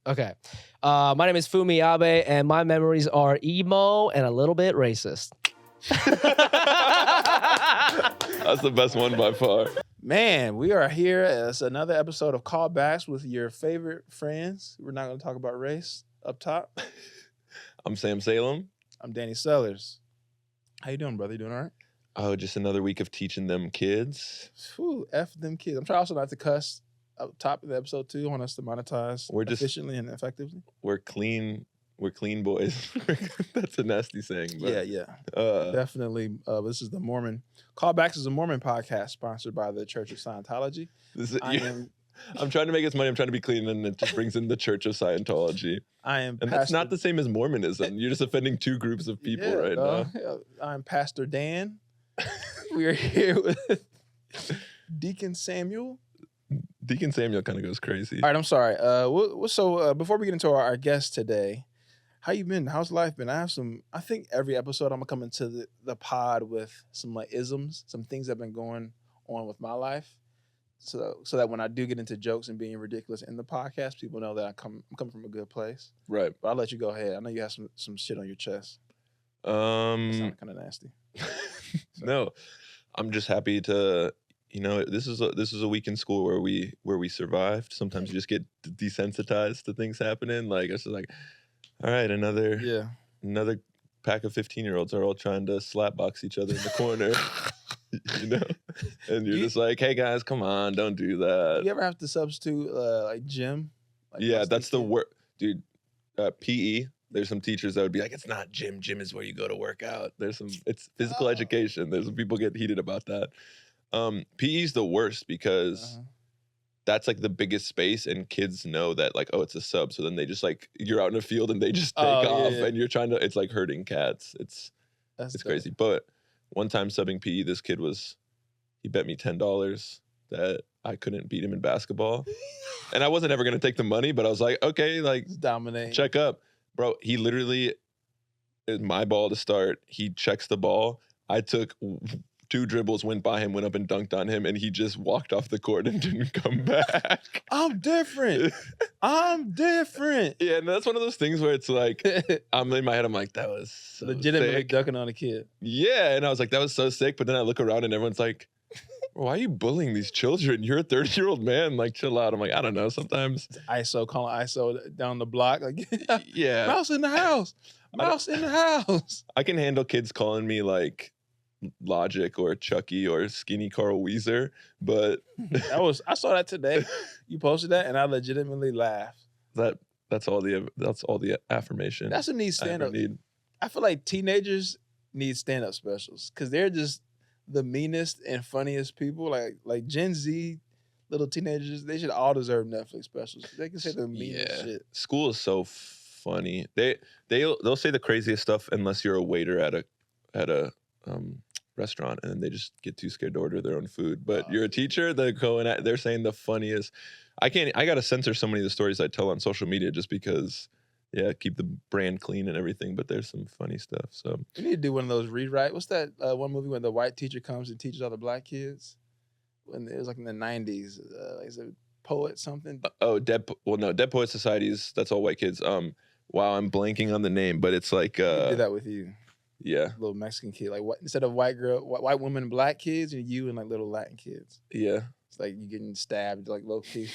Okay. My name is Fumi Abe, and my memories are emo and a little bit racist. That's the best one by far. Man, we are here as another episode of Callbacks with your favorite friends. We're not going to talk about race up top. I'm Sam Salem. I'm Danny Sellers. How you doing, brother? You doing all right? Oh, just another week of teaching them kids. Whew, F them kids. I'm trying also not to cuss up top of the episode too. I want us to monetize efficiently and effectively. We're clean boys. That's a nasty saying. But, yeah. Definitely. This is the Mormon. Callbacks is a Mormon podcast sponsored by the Church of Scientology. I'm trying to make this money. I'm trying to be clean, and it just brings in the Church of Scientology. And that's not the same as Mormonism. You're just offending two groups of people now. Yeah. I'm Pastor Dan. We are here with Deacon Samuel. Deacon Samuel kind of goes crazy. All right, I'm sorry. So before we get into our guest today, how you been? How's life been? I think every episode I'm going to come into the pod with some like isms, some things that have been going on with my life. So that when I do get into jokes and being ridiculous in the podcast, people know that I'm coming from a good place. Right. But I'll let you go ahead. I know you have some shit on your chest. That sounds kind of nasty. No, I'm just happy to, this is a week in school where we survived. Sometimes you just get desensitized to things happening. Like it's just like, all right, another pack of 15-year-olds are all trying to slapbox each other in the corner. And you're just like, hey guys, come on, don't do that. You ever have to substitute like gym? Like that's the worst, dude. PE. There's some teachers that would be like, it's not gym. Gym is where you go to work out. It's physical education. There's some people get heated about that. PE is the worst because that's like the biggest space, and kids know that like, oh, it's a sub. So then they just like, you're out in a field and they just take off, and you're trying to. It's like herding cats. It's crazy. But one time subbing PE, this kid he bet me $10 that I couldn't beat him in basketball, and I wasn't ever gonna take the money, but I was like, okay, like dominate, check up. Bro, he literally is my ball to start. He checks the ball. I took 2 dribbles, went by him, went up and dunked on him, and he just walked off the court and didn't come back. I'm different. Yeah, and that's one of those things where it's like, I'm in my head, I'm like, that was so legitimately sick. Ducking on a kid. Yeah, and I was like, that was so sick. But then I look around and everyone's like, why are you bullying these children? You're a 30-year-old man. Like, chill out. I'm like, I don't know. Sometimes calling ISO down the block. Like, yeah, mouse in the house. Mouse in the house. I can handle kids calling me like Logic or Chucky or Skinny Carl Weezer, but I saw that today. You posted that, and I legitimately laughed. That's all the affirmation. That's what needs stand-up. I feel like teenagers need stand-up specials because they're just the meanest and funniest people. Like Gen Z, little teenagers, they should all deserve Netflix specials. They can say the meanest shit. School is so funny. They'll say the craziest stuff unless you're a waiter at a restaurant, and then they just get too scared to order their own food. But you're a teacher, they're saying the funniest. I gotta censor so many of the stories I tell on social media just because. Yeah, keep the brand clean and everything, but there's some funny stuff. So we need to do one of those rewrite. What's that one movie when the white teacher comes and teaches all the black kids? When it was like in the 90s, is it Poet something? Dead Poet Societies. That's all white kids. Wow, I'm blanking on the name, but it's like I could do that with you. Yeah, little Mexican kid. Like instead of white women, black kids, and you and like little Latin kids. Yeah, it's like you getting stabbed like low key.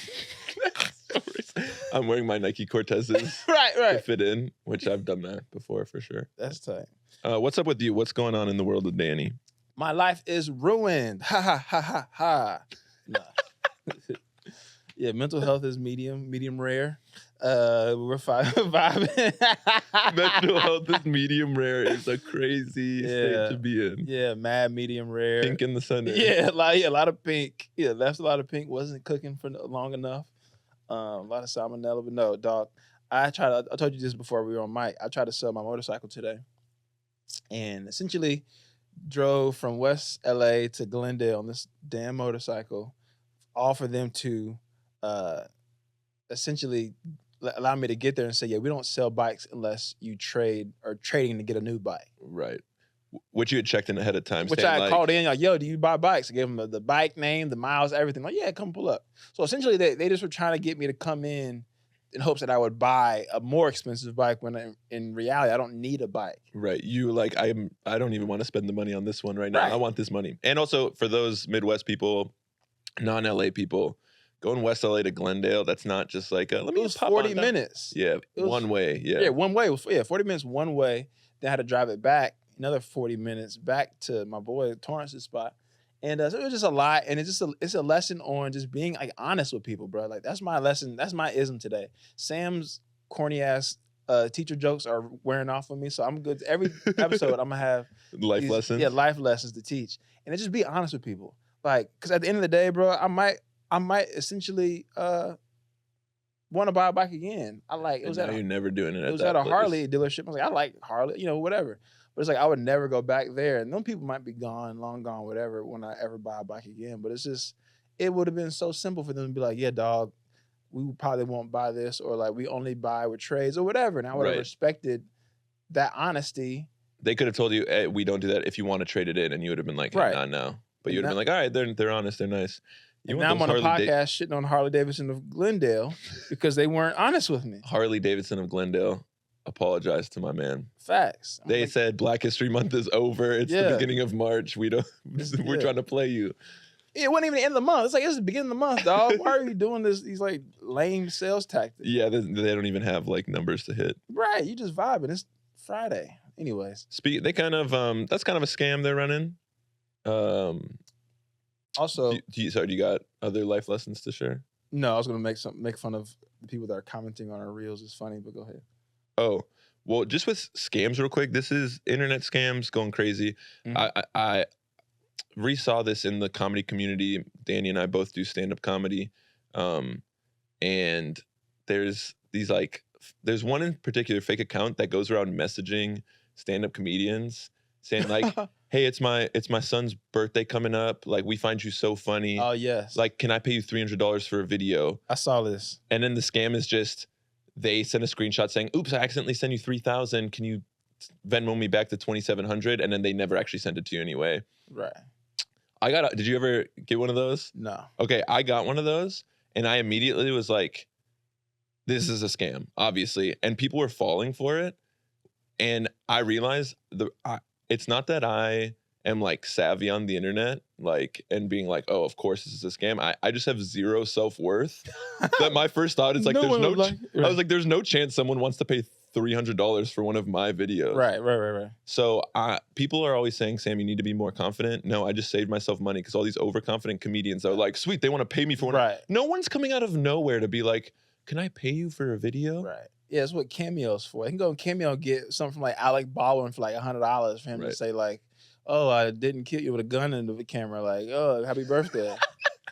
I'm wearing my Nike Cortezes right to fit in, which I've done that before for sure. That's tight. What's up with you? What's going on in the world of Danny? My life is ruined. Ha ha ha ha ha. Nah. Yeah, mental health is medium rare. We're vibing. Mental health is medium rare is a crazy state to be in. Yeah, mad medium rare. Pink in the center. Yeah, a lot of pink. Yeah, left a lot of pink. Wasn't cooking for long enough. A lot of salmonella, but no, dog. I told you this before we were on mic. I tried to sell my motorcycle today, and essentially drove from West LA to Glendale on this damn motorcycle, all for them to essentially allow me to get there and say, yeah, we don't sell bikes unless you trade or trading to get a new bike. Right. Which you had checked in ahead of time. Which I called in, like, yo, do you buy bikes? I gave them the bike name, the miles, everything. Like, yeah, come pull up. So essentially, they just were trying to get me to come in in hopes that I would buy a more expensive bike when in reality I don't need a bike. Right. You like, I don't even want to spend the money on this one right now. Right. I want this money. And also for those Midwest people, non-LA people, going West LA to Glendale, that's not just like, let me It was just pop 40 on down. minutes. Yeah, It was- one way. Yeah. Yeah, one way. 40 minutes one way. Then I had to drive it back, another 40 minutes back to my boy Torrance's spot. And so it was just a lot. And it's a lesson on just being like honest with people, bro. Like that's my lesson. That's my ism today. Sam's corny ass teacher jokes are wearing off on me. So I'm good. Every episode I'm gonna have Life lessons. Yeah, life lessons to teach. And then just be honest with people. Like, cause at the end of the day, bro, I might essentially want to buy a bike again. I like it was and now you're never doing it. it was at a Harley dealership. I was like, I like Harley, whatever. But it's like I would never go back there. And them people might be gone, long gone, whatever, when I ever buy a bike again. But it's just, it would have been so simple for them to be like, yeah, dog, we probably won't buy this, or like we only buy with trades or whatever. And I would have Right. respected that honesty. They could have told you, hey, we don't do that if you want to trade it in, and you would have been like, hey, Right. nah, no. But And you would have been like, all right, they're honest, they're nice. And now I'm on a podcast shitting on Harley Davidson of Glendale because they weren't honest with me. Harley Davidson of Glendale, apologize to my man. Facts. I'm They like, said Black History Month is over. It's the Yeah. beginning of March. We're Yeah. trying to play you. it wasn't even the end of the month. It's like, it's the beginning of the month, dog. Why are you doing these like lame sales tactics? Yeah, they don't even have like numbers to hit. Right. You just vibing. It's Friday. Anyways. They kind of that's kind of a scam they're running. Also, do you got other life lessons to share? no, I was gonna make fun of the people that are commenting on our reels. It's funny, but go ahead. Oh, well, just with scams real quick. This is internet scams going crazy. Mhm. I resaw this in the comedy community. Danny and I both do stand-up comedy. And there's these like, there's one in particular fake account that goes around messaging stand-up comedians saying like, hey, it's my son's birthday coming up. Like, we find you so funny. Oh yes. Like, can I pay you $300 for a video? I saw this. And then the scam is just, they send a screenshot saying, oops, I accidentally sent you 3,000. Can you Venmo me back the 2,700? And then they never actually send it to you anyway. Right. Did you ever get one of those? No. Okay, I got one of those and I immediately was like, this is a scam, obviously. And people were falling for it. And I realized it's not that I am like savvy on the internet, like, and being like, oh, of course this is a scam. I just have zero self-worth. That my first thought is like, No there's one no, would like- I was like, there's no chance someone wants to pay $300 for one of my videos. Right. So people are always saying, Sam, you need to be more confident. No, I just saved myself money because all these overconfident comedians are like, sweet, they want to pay me for one. Right. No one's coming out of nowhere to be like, can I pay you for a video? Right. Yeah, that's what Cameo's for. You can go on Cameo and get something from like Alec Baldwin for like $100 for him to Right. say like, oh, I didn't kill you with a gun in the camera. Like, oh, happy birthday.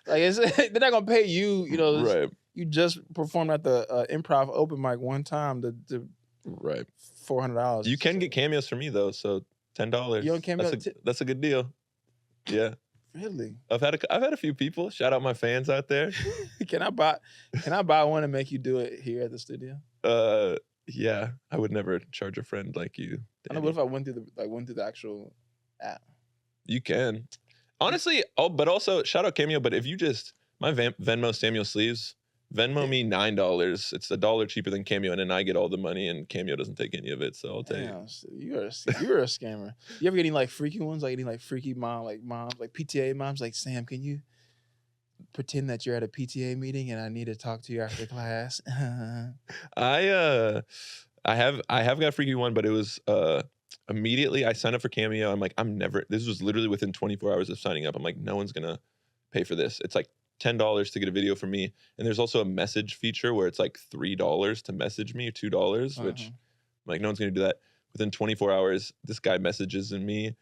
Like, they're not gonna pay you. Right. You just performed at the improv open mic one time. The Right. $400. You can get cameos for me though, so $10. You on Cameo? That's a good deal. Yeah. Really? I've had a few people. Shout out my fans out there. Can I buy one and make you do it here at the studio? Yeah. I would never charge a friend like you. I know. Danny. What if I went through the actual app? You can. Honestly, but also shout out Cameo, but if you just my Venmo Samuel Sleeves, Venmo me $9. It's $1 cheaper than Cameo, and then I get all the money, and Cameo doesn't take any of it. So I'll take it. Damn, so you're a scammer. You ever get any like freaky ones? Like any like freaky moms, like PTA moms, like, Sam, can you pretend that you're at a PTA meeting and I need to talk to you after class? I have got a freaky one, but it was immediately I signed up for Cameo. I'm like, this was literally within 24 hours of signing up. I'm like, no one's gonna pay for this. It's like $10 to get a video from me. And there's also a message feature where it's like $3 to message me, or $2, which I'm like, no one's gonna do that. Within 24 hours, this guy messages me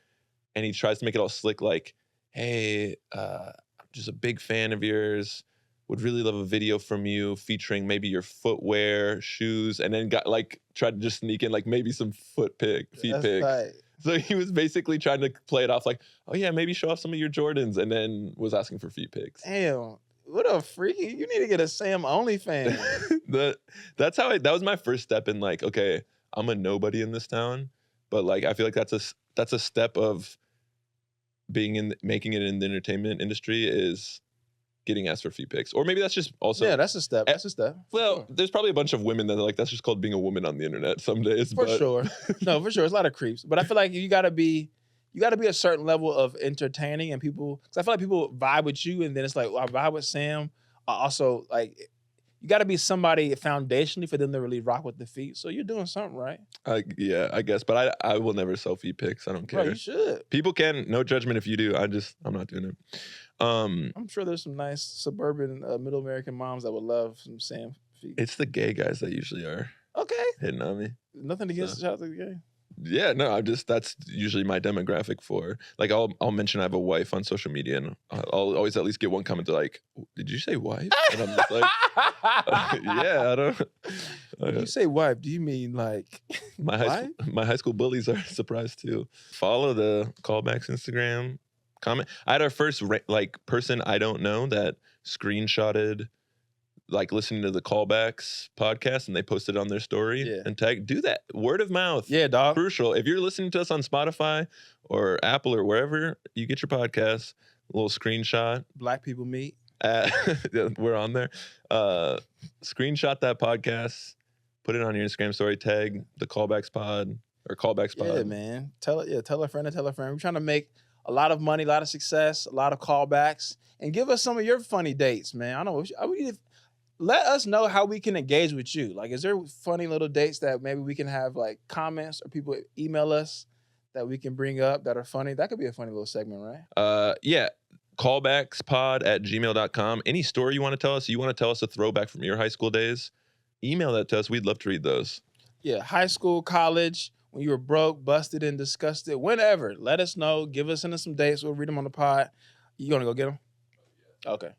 and he tries to make it all slick, like, hey, I'm just a big fan of yours. Would really love a video from you featuring maybe your footwear, shoes, and then tried to just sneak in like maybe some feet pics. Tight. So he was basically trying to play it off like, oh yeah, maybe show off some of your Jordans, and then was asking for feet pics. Damn, what a freaky! You need to get a Sam OnlyFans. That was my first step in like, okay, I'm a nobody in this town, but like I feel like that's a step of making it in the entertainment industry is getting asked for feet pics, or maybe that's just also. Yeah, that's a step. That's a step. Well, there's probably a bunch of women that are like, that's just called being a woman on the internet some days. For but... sure. No, for sure. It's a lot of creeps. But I feel like you gotta be a certain level of entertaining, and people, because I feel like people vibe with you, and then it's like, well, I vibe with Sam. I also like, you gotta be somebody foundationally for them to really rock with the feet. So you're doing something right. Yeah, I guess. But I will never sell feet pics. I don't care. Bro, you should. People can. No judgment if you do. I'm not doing it. I'm sure there's some nice suburban middle American moms that would love some Sam feet. It's the gay guys that usually are Okay. hitting on me. Nothing against the shout out to the gay. Yeah, no, that's usually my demographic for, like, I'll mention I have a wife on social media, and I'll always at least get one comment to like, did you say wife? And I'm just like, yeah, I don't. When you say wife, do you mean like my high school bullies are surprised too. Follow the Callbacks Instagram. Comment. I had our first person I don't know that screenshotted like listening to the Callbacks podcast, and they posted it on their story and tag. Do that. Word of mouth. Yeah, dog. Crucial. If you're listening to us on Spotify or Apple or wherever you get your podcasts, a little screenshot. Black people meet. We're on there. Screenshot that podcast. Put it on your Instagram story. Tag the Callbacks pod or Callbacks pod. Yeah, man. Tell a friend to tell a friend. We're trying to make a lot of money, a lot of success, a lot of callbacks, and give us some of your funny dates, man. I don't know. Let us know how we can engage with you. Like, is there funny little dates that maybe we can have like comments, or people email us that we can bring up that are funny? That could be a funny little segment, right? Yeah. Callbackspod@gmail.com. Any story you want to tell us, a throwback from your high school days, email that to us. We'd love to read those. Yeah. High school, college, when you were broke, busted, and disgusted, whenever. Let us know. Give us some dates. We'll read them on the pod. You gonna go get them? Okay.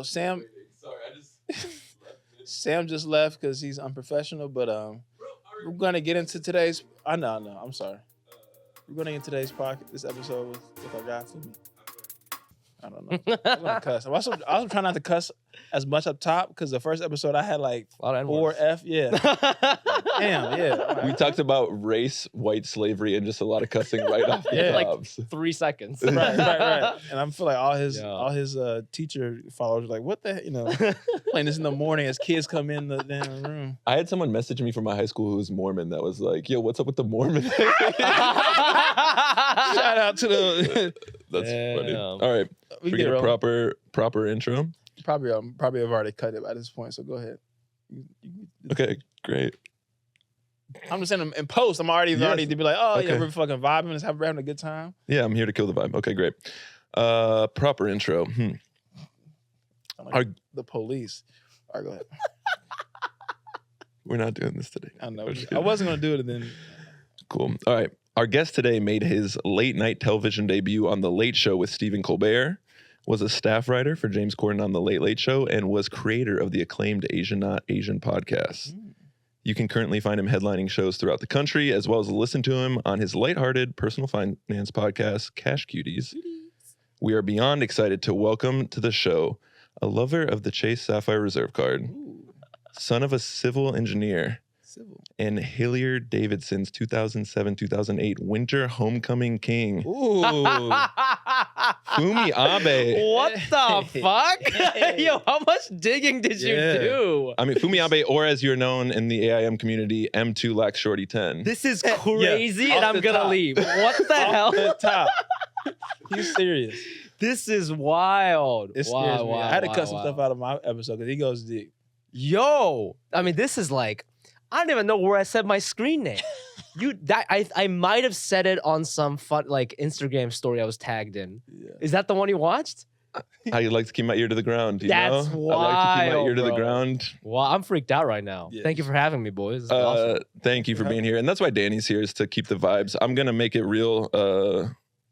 Sam. Sorry, I just. Sam just left because he's unprofessional, but we're gonna get into today's. I know. I'm sorry. We're gonna get into today's podcast, this episode with our guy Fumi. I don't know. I'm gonna cuss. I was trying not to cuss as much up top because the first episode I had like 4 F. Yeah. Damn. Yeah. We talked about race, white slavery, and just a lot of cussing right off the tops. Like 3 seconds. Right. And I feel like all his teacher followers were like, what the heck? Playing this in the morning as kids come in the damn room. I had someone message me from my high school who was Mormon that was like, yo, what's up with the Mormon thing? Shout out to the. That's funny. All right. We get a proper intro. Probably have already cut it by this point, so go ahead. Okay, great. I'm just saying in post, I'm already to be like, we're fucking vibing, we're having a good time. Yeah, I'm here to kill the vibe. Okay, great. Proper intro. Like the police. All right, go ahead. We're not doing this today. I know. I wasn't gonna do it then. Cool. All right. Our guest today made his late night television debut on The Late Show with Stephen Colbert, was a staff writer for James Corden on The Late Late Show, and was creator of the acclaimed Asian Not Asian podcast. You can currently find him headlining shows throughout the country, as well as listen to him on his lighthearted personal finance podcast, Cash Cuties. We are beyond excited to welcome to the show a lover of the Chase Sapphire Reserve Card, son of a civil engineer, and Hilliard Davidson's 2007-2008 Winter Homecoming King. Ooh. Fumi Abe. What the fuck? Yo, how much digging did you do? I mean, Fumi Abe, or as you're known in the AIM community, M2 Lax Shorty 10. This is crazy, and I'm gonna leave. What the hell? The top. He's serious. This is wild. It's serious, man. I had to cut some stuff out of my episode because he goes deep. Yo, I mean, this is like, I don't even know where I said my screen name. I might have said it on some fun like Instagram story I was tagged in. Yeah. Is that the one you watched? I like to keep my ear to the ground. That's wild. I like to keep my ear to the ground. Well, I'm freaked out right now. Yeah. Thank you for having me, boys. This is awesome. Thank you for being here, and that's why Danny's here, is to keep the vibes. I'm gonna make it real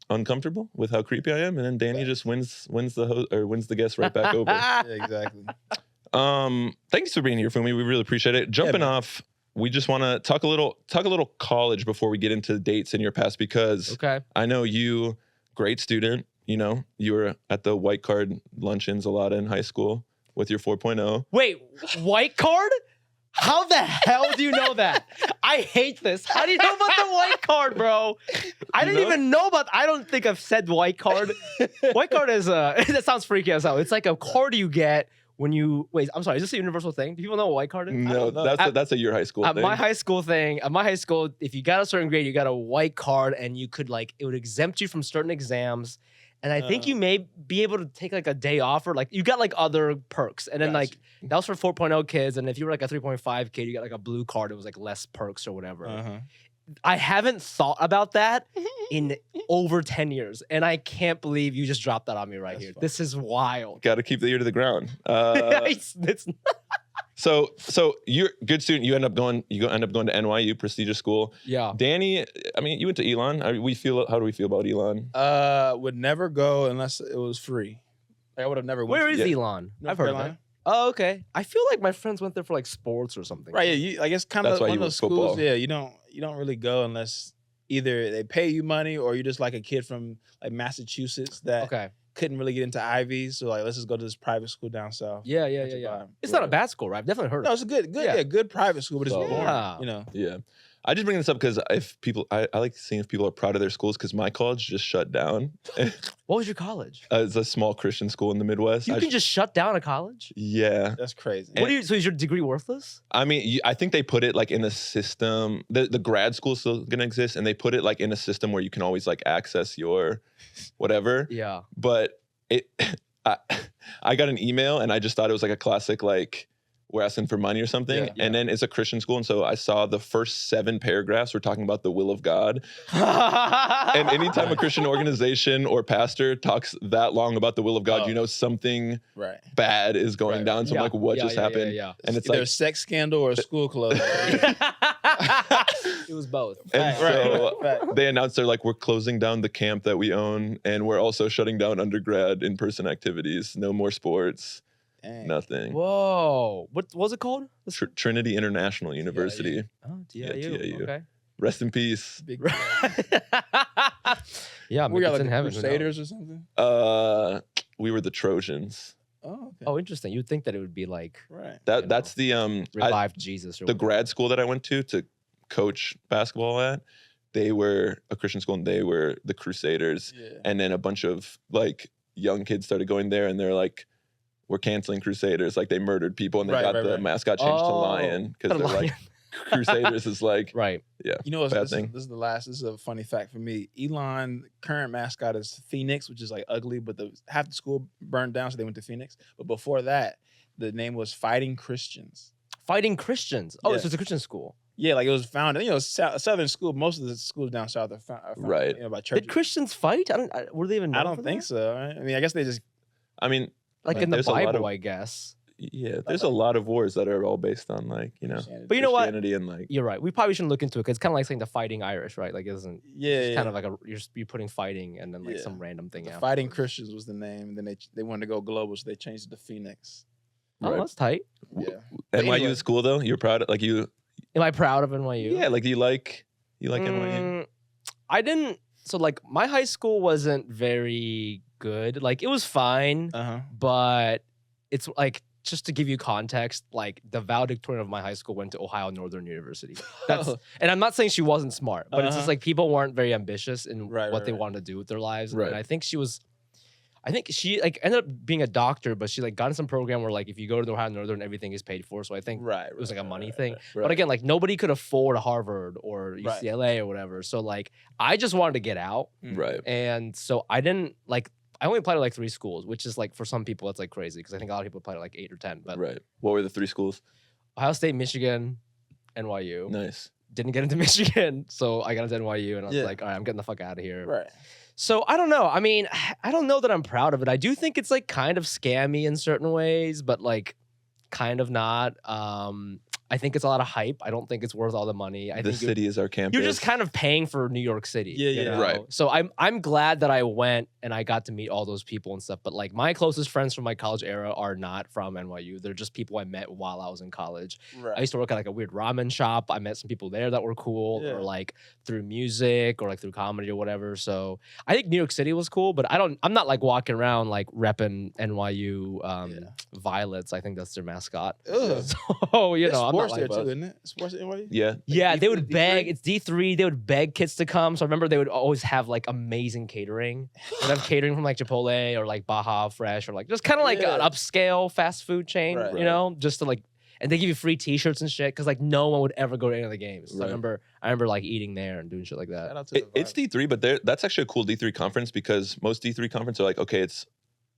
uncomfortable with how creepy I am, and then Danny just wins the guest right back over. Yeah, exactly. Thanks for being here, Fumi. We really appreciate it. Jumping off, we just want to talk a little college before we get into dates in your past, because I know you, great student. You know, you were at the white card luncheons a lot in high school with your 4.0. Wait, white card? How the hell do you know that? I hate this. How do you know about the white card, bro? I didn't even know about. I don't think I've said white card. White card is that sounds freaky as hell. It's like a card you get when you wait. I'm sorry. Is this a universal thing? Do people know what white card is? No, that's a your high school At thing. my high school thing, at my high school, if you got a certain grade, you got a white card, and you could like it would exempt you from certain exams. And I think you may be able to take like a day off or like you got like other perks. And then like that was for 4.0 kids. And if you were like a 3.5 kid, you got like a blue card. It was like less perks or whatever. I haven't thought about that in over 10 years. And I can't believe you just dropped that on me right here. Fun. This is wild. Got to keep the ear to the ground. It's So you're a good student. You end up going to NYU, prestigious school. Yeah. Danny, I mean, you went to Elon. How do we feel about Elon? Would never go unless it was free. Like, I would have never went. Where is Elon? North I've heard Carolina. of that. Oh, okay. I feel like my friends went there for like sports or something. Right. Yeah. I guess kind of That's why one you of those went schools. football. Yeah. You don't really go unless either they pay you money or you're just like a kid from like Massachusetts that couldn't really get into Ivies. So like, let's just go to this private school down south. Yeah. It's not a bad school, right? I've definitely heard No, of it. it's a good private school, but it's boring. Yeah. You know. Yeah. I just bring this up because I like seeing if people are proud of their schools because my college just shut down. What was your college? It's a small Christian school in the Midwest. You can just shut down a college? Yeah. That's crazy. So is your degree worthless? I mean, I think they put it like in the system. The grad school is still gonna exist, and they put it like in a system where you can always like access your whatever. Yeah. But I got an email, and I just thought it was like a classic like we're asking for money or something. Yeah. And then it's a Christian school, and so I saw the first 7 paragraphs were talking about the will of God. And anytime a Christian organization or pastor talks that long about the will of God, you know something bad is going down. So I'm like, what just happened? And it's either a sex scandal or a school closing. It was both. And so they announced they're like, we're closing down the camp that we own, and we're also shutting down undergrad in-person activities. No more sports. Dang. Nothing. Whoa. What was it called? Trinity International University. Oh, TIU. TIU. Okay. Rest in peace. Big Yeah, we got like in the heaven. Crusaders or something. We were the Trojans. Oh, okay. Oh, interesting. You'd think that it would be like That's the revived Jesus or the whatever. grad school that I went to coach basketball at. They were a Christian school and they were the Crusaders. Yeah. And then a bunch of like young kids started going there and they're like, we're canceling Crusaders. Like they murdered people and they got the mascot changed to lion because they're like Crusaders is like yeah. You know, bad this thing. This is a funny fact for me. Elon current mascot is Phoenix, which is like ugly, but half the school burned down, so they went to Phoenix. But before that, the name was Fighting Christians. Fighting Christians. Oh, Yeah. so it's a Christian school. Yeah, like it was founded. You know, Southern school. Most of the schools down south are founded, you know, by churches. Did Christians fight? Were they even? I don't think so. Right? I mean, I guess they just. I mean, like in the Bible, I guess. Yeah, there's a lot of wars that are all based on like, you know, but you know what? Christianity and like. You're right. We probably shouldn't look into it because it's kind of like saying the Fighting Irish, right? Like, it isn't. Yeah. It's kind of like you're putting fighting and then like some random thing out. Fighting Christians was the name, and then they wanted to go global, so they changed it to Phoenix. Oh, that's tight. Yeah. NYU is cool though. You're proud of, like you. Am I proud of NYU? Yeah, like you like NYU. I didn't. So like my high school wasn't very good. Like it was fine, but it's like just to give you context, like the valedictorian of my high school went to Ohio Northern University. And I'm not saying she wasn't smart, but it's just like people weren't very ambitious in what they wanted to do with their lives. And I think she like ended up being a doctor, but she like got in some program where like if you go to the Ohio Northern, everything is paid for. So I think it was like a money thing. But again, like nobody could afford Harvard or UCLA or whatever. So like I just wanted to get out. Right. And so I didn't like. I only applied to like 3 schools, which is like for some people that's like crazy because I think a lot of people apply to like 8 or 10. But What were the 3 schools? Ohio State, Michigan, NYU. Nice. Didn't get into Michigan, so I got into NYU, and I was like, all right, I'm getting the fuck out of here. Right. So I don't know. I mean, I don't know that I'm proud of it. I do think it's like kind of scammy in certain ways, but like kind of not. I think it's a lot of hype. I don't think it's worth all the money. I the think city is our campus. You're just kind of paying for New York City. Yeah, you know? Right. So I'm glad that I went and I got to meet all those people and stuff. But like my closest friends from my college era are not from NYU. They're just people I met while I was in college. Right. I used to work at like a weird ramen shop. I met some people there that were cool, or like through music or like through comedy or whatever. So I think New York City was cool, but I'm not like walking around like repping NYU Violets. I think that's their mascot. So you know, I'm sports there like too, us. isn't it? Sports at NYU. Yeah. Yeah, they D3? would beg. It's D3. They would beg kids to come. So I remember they would always have like amazing catering. They'd have catering from like Chipotle or like Baja Fresh or like just kind of like an upscale fast food chain, Right. you know, just to like, and they give you free T-shirts and shit because like no one would ever go to any of the games. So Right. I remember like eating there and doing shit like that. Shout out to the It's Vibes. D3, but that's actually a cool D3 conference because most D3 conferences are like, okay, it's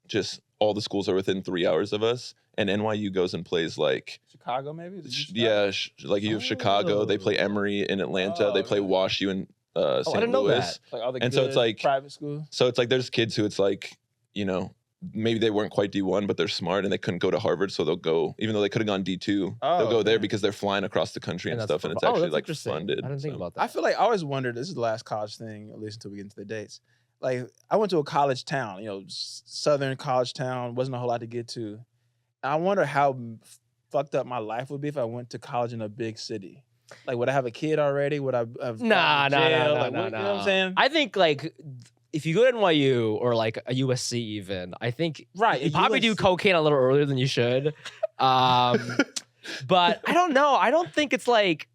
just all the schools are within 3 hours of us, and NYU goes and plays like, Chicago, maybe. Is it Chicago? yeah, like you have Chicago, they play Emory in Atlanta, they play okay. Wash U in St. I didn't know Louis. that. Like all the And so good it's like- private schools. So it's like there's kids who it's like, you know, maybe they weren't quite D1, but they're smart and they couldn't go to Harvard, so they'll go, even though they could have gone D2, they'll go there okay. because they're flying across the country and that's stuff, and it's for- actually that's like interesting. funded. I didn't think so. about that. I feel like I always wondered. This is the last college thing, at least until we get into the dates. Like I went to a college town, you know, southern college town. Wasn't a whole lot to get to. I wonder how fucked up my life would be if I went to college in a big city. Like, would I have a kid already? Would I have Nah. Like, what, you know what I'm saying? I think like if you go to NYU or like a USC even, I think Right, you a probably do USC. cocaine a little earlier than you should. But I don't know. I don't think it's like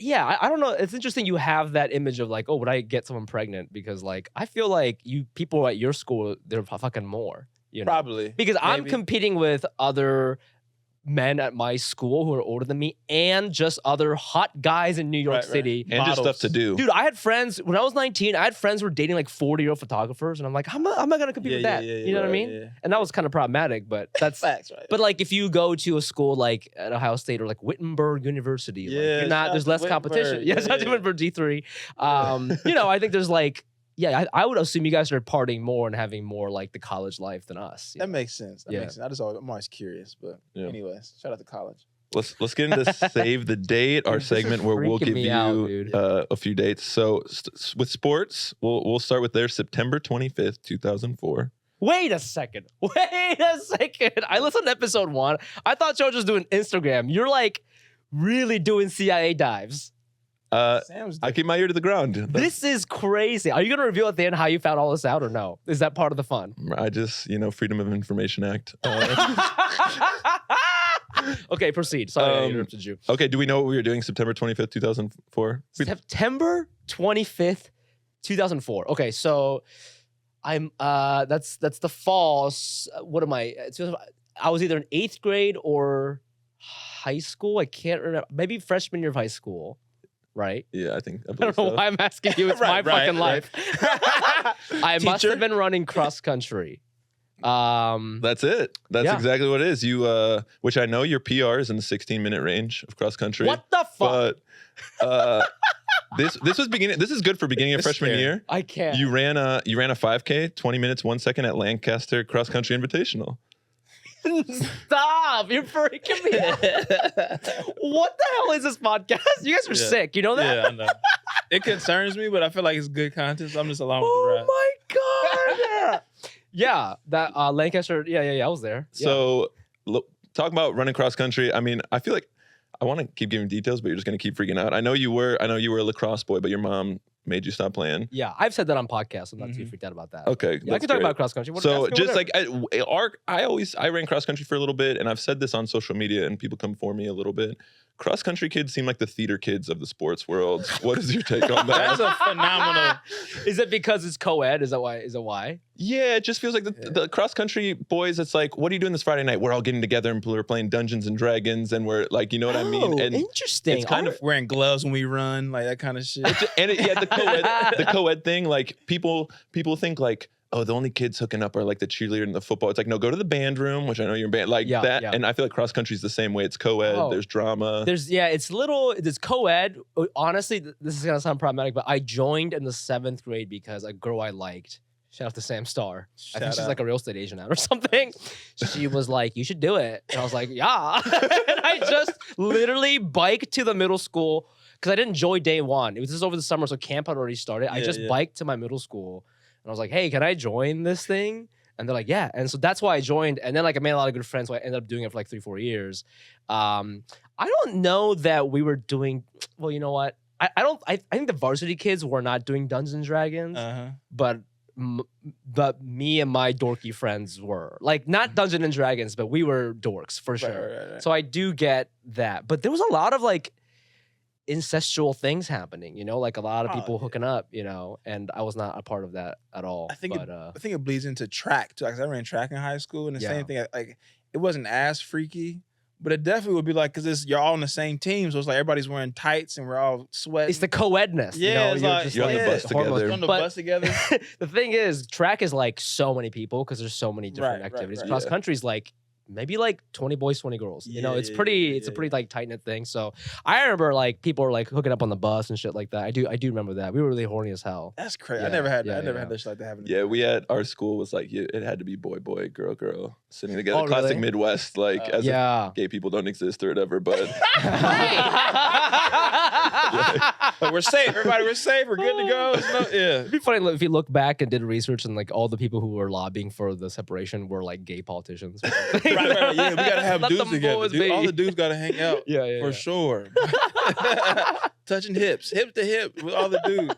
I don't know. It's interesting you have that image of like, oh, would I get someone pregnant? Because like I feel like people at your school, they're fucking more. You know? Probably. Because I'm Maybe. competing with other men at my school who are older than me and just other hot guys in New York Right, right. City. And just stuff to do. Dude, I had friends when I was 19. I had friends who were dating like 40-year-old photographers, and I'm like, how am I gonna compete with that? You know what I mean? Yeah. And that was kind of problematic, but that's. Facts, right? But like, if you go to a school like at Ohio State or like Wittenberg University, like, Yeah, you're shout not. out There's to less competition. Wittenberg. Yeah, Yeah, shout out to yeah. Wittenberg D3. You know, I think there's like, I would assume you guys are partying more and having more like the college life than us. you that know? makes sense. That Yeah. makes sense. I'm always curious, but Yeah. anyways, shout out to college. Let's get into Save the Date, our Dude, this is segment where we'll freaking give me you out, dude. a few dates. So with sports, we'll start with their September 25th, 2004. Wait a second. I listened to episode 1. I thought Joe was doing Instagram. You're like really doing CIA dives. Sam's I keep my ear to the ground. This is crazy. Are you going to reveal at the end how you found all this out or no? Is that part of the fun? I just, Freedom of Information Act. Okay, proceed. Sorry, I Um, interrupted you. Okay, do we know what we were doing September 25th, 2004? September 25th, 2004. Okay, so I'm that's the fall. What am I? I was either in 8th grade or high school. I can't remember. Maybe freshman year of high school, right? Yeah, I think. I I believe don't know so. why I'm asking you. It's my Right, right, fucking right. life. I must Teacher? have been running cross country. That's it. That's Yeah. exactly what it is. You, which I know your PR is in the 16-minute range of cross country. What the fuck? But this was beginning. This is good for beginning of It's freshman scary. year. I can't. You ran a 5K, 20 minutes, 1 second at Lancaster Cross Country Invitational. Stop! You're freaking me out. What the hell is this podcast? You guys are Yeah. sick. You know that? Yeah, I know. It concerns me, but I feel like it's good content, so I'm just along with the ride. Oh my god! Yeah, that Lancaster. Yeah. I was there. Yeah. So talk about running cross country. I mean, I feel like I want to keep giving details, but you're just going to keep freaking out. I know you were a lacrosse boy, but your mom made you stop playing. Yeah, I've said that on podcasts. I'm not too Mhm. freaked out about that. Okay, Yeah, I that's can talk great. about cross country. What- So ask me just whatever. like I ran cross country for a little bit, and I've said this on social media, and people come for me a little bit. Cross country kids seem like the theater kids of the sports world. What is your take on that? That's a phenomenal. Is it because it's co-ed? Is that why? Is it why? Yeah, it just feels like the cross country boys. It's like, what are you doing this Friday night? We're all getting together and we're playing Dungeons and Dragons, and we're like, you know what I mean? Oh, And interesting. it's kind of Wearing gloves when we run, like that kind of shit. the co-ed thing. Like people think like, oh, the only kids hooking up are like the cheerleader and the football. It's like, no, go to the band room, which I know you're in band, like Yeah, that. yeah. And I feel like cross country is the same way. It's co-ed. Oh. There's drama. There's co-ed. Honestly, this is gonna sound problematic, but I joined in the 7th grade because a girl I liked, shout out to Sam Star. I think Shout she's out. like a real estate agent now or something. She was like, you should do it. And I was like, yeah. And I just literally biked to the middle school because I didn't join day 1. It was just over the summer, so camp had already started. I Yeah, just yeah. biked to my middle school. And I was like, hey, can I join this thing? And they're like, yeah. And so that's why I joined. And then like I made a lot of good friends. So I ended up doing it for like 3-4 years. I don't know that we were doing, well, you know what? I think the varsity kids were not doing Dungeons and Dragons, Uh-huh. but but me and my dorky friends were like not Dungeons and Dragons, but we were dorks for sure. Right. So I do get that, but there was a lot of like incestual things happening, you know, like a lot of people hooking up, you know, and I was not a part of that at all. I think it bleeds into track too. Because I ran track in high school, and the same thing. Like it wasn't as freaky, but it definitely would be like because you're all on the same team, so it's like everybody's wearing tights and we're all sweating. It's the co-edness. Yeah, you know, you're on the bus together. You're on the bus together. The thing is, track is like so many people because there's so many different activities. Right. Cross country is like maybe like 20 boys, 20 girls. You know, it's a pretty like tight knit thing. So I remember like people were like hooking up on the bus and shit like that. I do remember that. We were really horny as hell. That's crazy. I never had this shit like that happen. Yeah, we had our school was like it had to be boy, girl sitting together. Oh, Classic really? Midwest, like as if gay people don't exist or whatever. But like, we're safe, everybody. We're safe. We're good to go. It'd be funny if you look back and did research and like all the people who were lobbying for the separation were like gay politicians. Right. Yeah, we gotta have Let dudes them together. boys be. All the dudes gotta hang out. For sure. Touching hips, hip to hip with all the dudes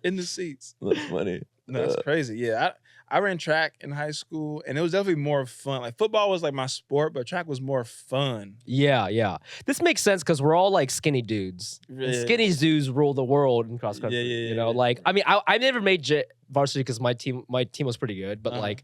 in the seats. That's funny. No, that's crazy. Yeah, I ran track in high school, and it was definitely more fun. Like football was like my sport, but track was more fun. Yeah. This makes sense because we're all like skinny dudes. And skinny dudes rule the world in cross country. You know, like I mean, I never made varsity because my team was pretty good, but like.